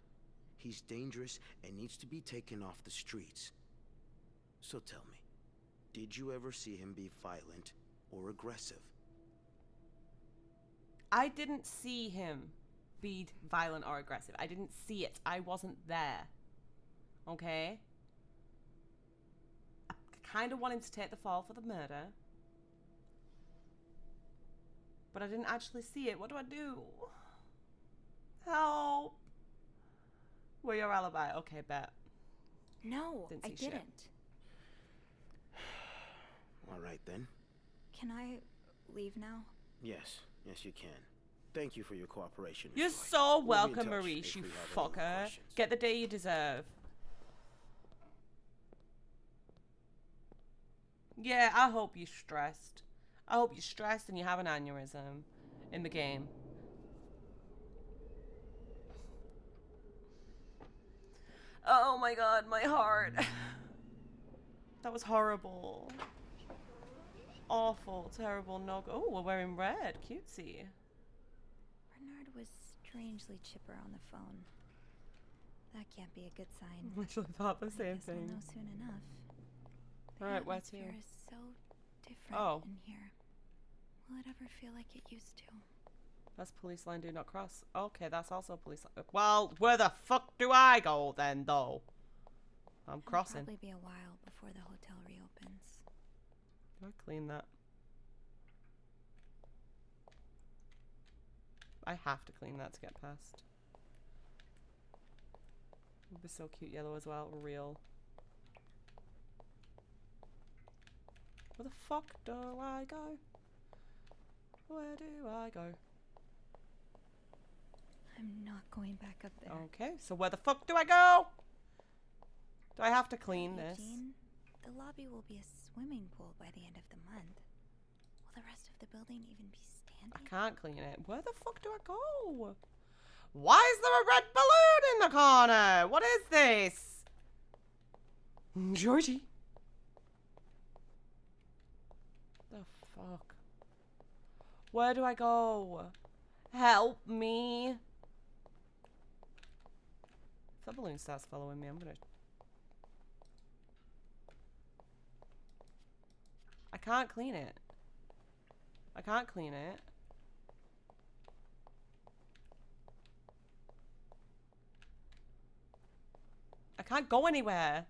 He's dangerous and needs to be taken off the streets. So tell me, did you ever see him be violent or aggressive? I didn't see him be violent or aggressive. I didn't see it. I wasn't there. Okay? I kind of want him to take the fall for the murder. But I didn't actually see it. What do I do? Help! Where's your alibi? Okay, bet. no, Didn't I see shit. didn't. All right then. Can I leave now? Yes, yes you can. Thank you for your cooperation. Miss You're Roy. so We'll be in welcome, touch Maurice, if you we have any more fucker. questions. Get the day you deserve. Yeah, I hope you're stressed. I hope you're stressed and you have an aneurysm in the game. Oh my god, my heart. That was horrible. Awful, terrible, no. Oh, we're wearing red. Cutesy. Bernard was strangely chipper on the phone. That can't be a good sign. Literally thought the I same guess I'll thing. know soon enough. The Alright, where to? atmosphere is so different Oh. in here. Will it ever feel like it used to? That's police line, do not cross. Okay, that's also police line. Well, where the fuck do I go then, though? I'm crossing. It'll probably be a while before the hotel reopens. Do I clean that? I have to clean that to get past. It'll be so cute yellow as well. Real. Where the fuck do I go? Where do I go? I'm not going back up there. Okay, so where the fuck do I go? Do I have to clean this? Eugene, the lobby will be a swimming pool by the end of the month. Will the rest of the building even be standing? I can't clean it. Where the fuck do I go? Why is there a red balloon in the corner? What is this? Georgie. The fuck? Where do I go? Help me. If that balloon starts following me, I'm gonna... I can't clean it. I can't clean it. I can't go anywhere.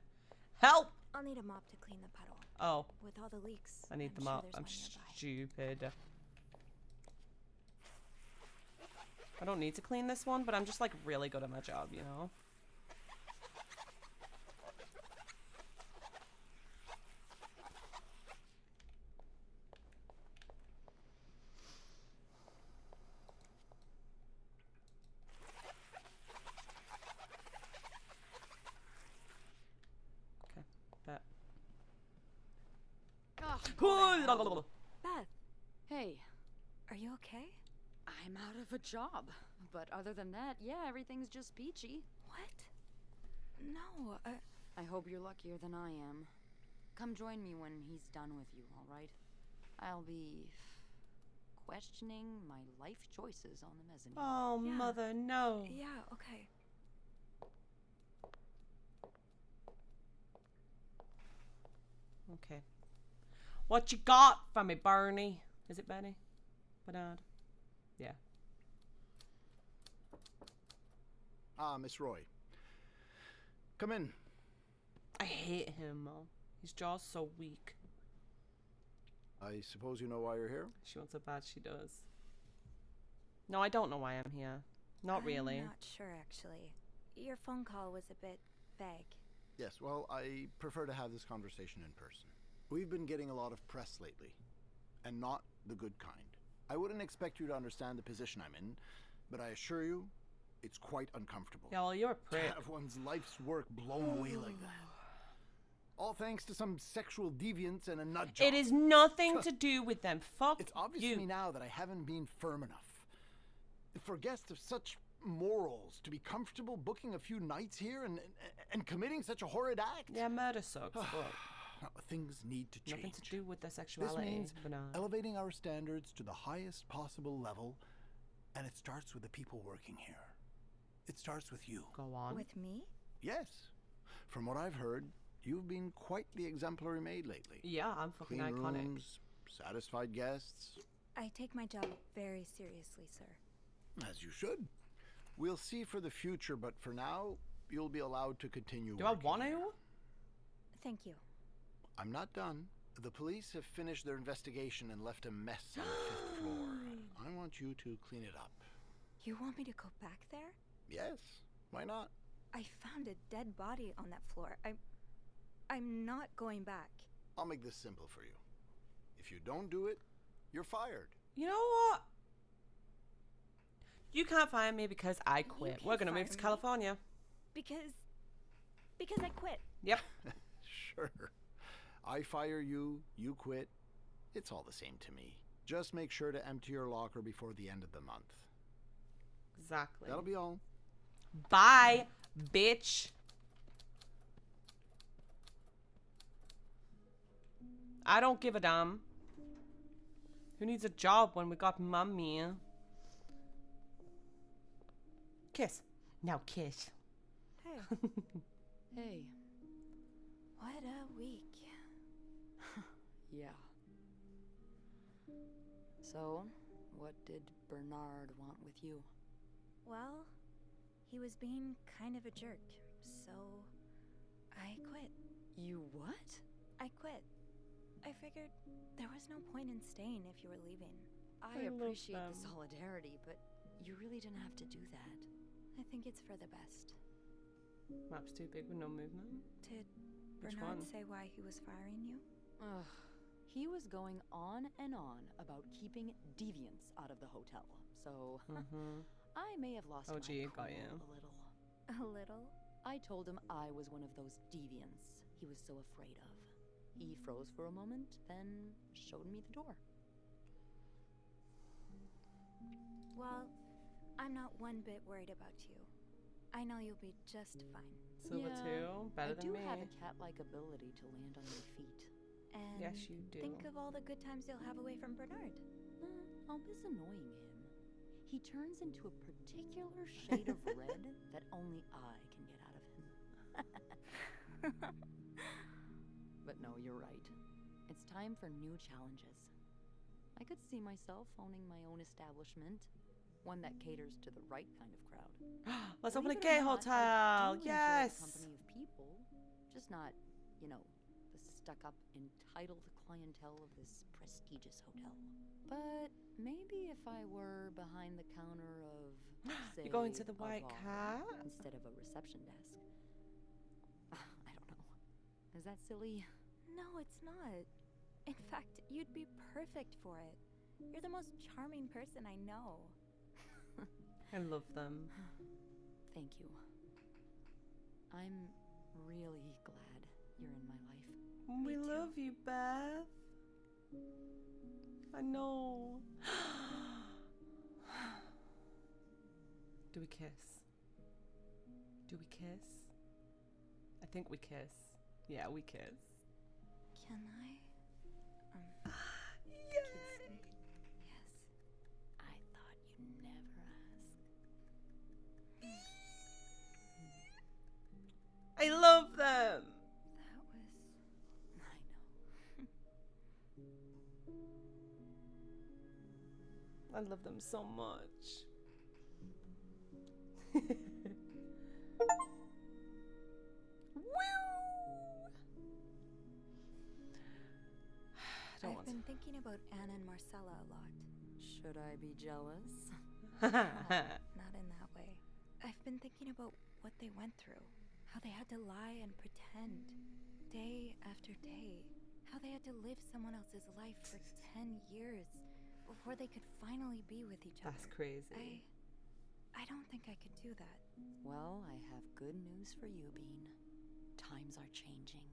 Help! I'll need a mop to clean the puddle. Oh. With all the leaks. I need I'm the sure mop. there's I'm one nearby. stupid. I don't need to clean this one, but I'm just like really good at my job, you know? Okay, that. Oh, Beth, hey, are you okay? I'm out of a job. But other than that, yeah, everything's just peachy. What? No, I hope you're luckier than I am. Come join me when he's done with you, all right? I'll be questioning my life choices on the mezzanine. Oh, Yeah. mother, no. yeah, okay. Okay. What you got for me, Bernie? Is it Bernie? Bernard? Yeah. Ah, Miss Roy. Come in. I hate him. His jaw's so weak. I suppose you know why you're here? She wants so bad she does. No, I don't know why I'm here. Not really. I'm not sure, actually. Your phone call was a bit vague. Yes, well, I prefer to have this conversation in person. We've been getting a lot of press lately, and not the good kind. I wouldn't expect you to understand the position I'm in, but I assure you, it's quite uncomfortable. Yeah, well, you're a To prick. have one's life's work blown away like that. All thanks to some sexual deviance and a nut job. It is nothing to do with them. Fuck It's obvious you. to me now that I haven't been firm enough. For guests of such morals to be comfortable booking a few nights here and committing such a horrid act. Yeah, murder sucks, but No, things need to change. nothing to do with their This sexuality. means Bernard. elevating our standards to the highest possible level, and it starts with the people working here. It starts with you. Go on. With me? Yes. From what I've heard, you've been quite the exemplary maid lately. Yeah, I'm fucking Clean iconic. rooms, satisfied guests. I take my job very seriously, sir. As you should. We'll see for the future, but for now, you'll be allowed to continue Do I working want here. to? Thank you. I'm not done. The police have finished their investigation and left a mess on the 5th floor. I want you to clean it up. You want me to go back there? Yes, why not? I found a dead body on that floor. I'm not going back. I'll make this simple for you. If you don't do it, you're fired. You know what? You can't fire me because I quit. can We're gonna fire move to me. California. Because I quit. Yep. Sure. I fire you, you quit. It's all the same to me. Just make sure to empty your locker before the end of the month. Exactly. That'll be all. Bye, bitch. I don't give a damn. Who needs a job when we got mommy? Kiss. Now kiss. Hey, Hey. what a week. Yeah. So, what did Bernard want with you? Well, he was being kind of a jerk, so I quit. You what? I quit. I figured there was no point in staying if you were leaving. I love appreciate the them. solidarity, but you really didn't have to do that. I think it's for the best. Map's too big with no movement. Did Which Bernard one? say why he was firing you? Ugh. He was going on and on about keeping deviants out of the hotel. So, Mm-hmm. I may have lost Oh, my gee, cool got you. a little. A little. I told him I was one of those deviants he was so afraid of. He froze for a moment, then showed me the door. Well, I'm not one bit worried about you. I know you'll be just fine. Silver Yeah, 2, better I than do me. have a cat-like ability to land on my feet. And Yes, you do. think of all the good times you'll have away from Bernard. Albus annoying him, he turns into a particular shade of red that only I can get out of him. But no, you're right. It's time for new challenges. I could see myself owning my own establishment, one that caters to the right kind of crowd. Let's open a Believe it gay or not, hotel. I do enjoy Yes. the company of people, just not, you know, the stuck-up, entitled clientele of this prestigious hotel. But maybe if I were behind the counter of, say, You're going to the a White bar Cat? instead of a reception desk. I don't know. Is that silly? No, it's not. In fact, you'd be perfect for it. You're the most charming person I know. I love them. Thank you. I'm really glad you're in my life. We love you, Beth. I know. Do we kiss? Do we kiss? I think we kiss. Yeah, we kiss. Can I? Yay! Kiss me? Yes. I thought you'd never ask. I love them. That was... I know. I love them so much. I've been thinking about Anna and Marcella a lot. Should I be jealous? No, not in that way. I've been thinking about what they went through. How they had to lie and pretend. Day after day. How they had to live someone else's life for 10 years before they could finally be with each other. That's crazy. I don't think I could do that. Well, I have good news for you, Bean. Times are changing.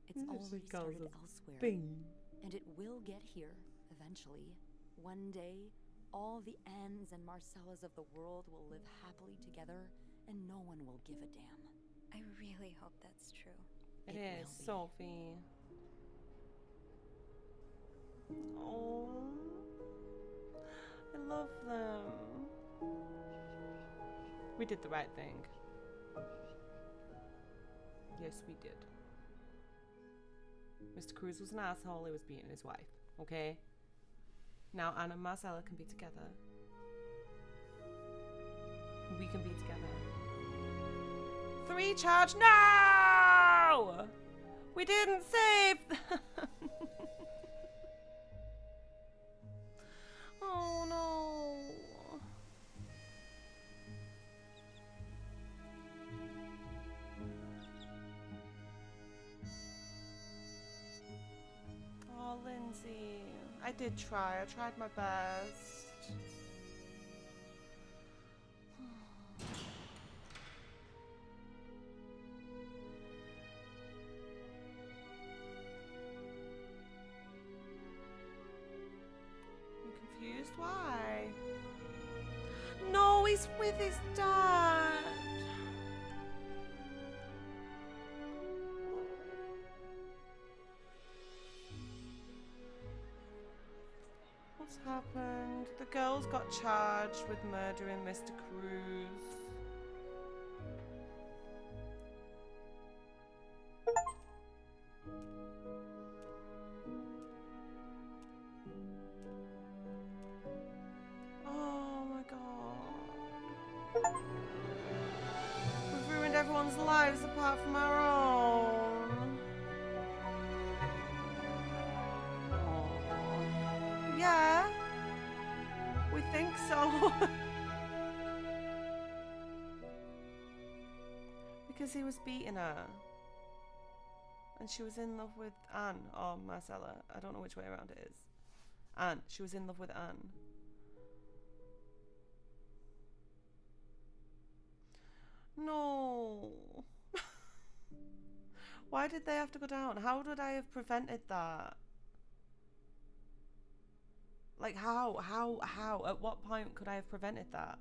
It's She already calls started us elsewhere. Bean. And it will get here, eventually. One day, all the Annes and Marcellas of the world will live happily together, and no one will give a damn. I really hope that's true. It will is, be. Sophie. Oh, I love them. We did the right thing. Yes, we did. Mr. Cruz was an asshole. He was beating his wife. Okay? Now Anna and Marcella can be together. We can be together. 3 charge. No! We didn't save them. Oh no. Oh, Lindsay. I did try. I tried my best. I'm confused. Why? No, he's with his dad. What's happened? The girls got charged with murdering Mr. Cruz. Oh my god. We've ruined everyone's lives apart from our own. Oh. Yeah, we think so. Because he was beating her. And she was in love with Anne or Marcella. I don't know which way around it is. Anne. She was in love with Anne. No. Why did they have to go down? How would I have prevented that? Like how? At what point could I have prevented that?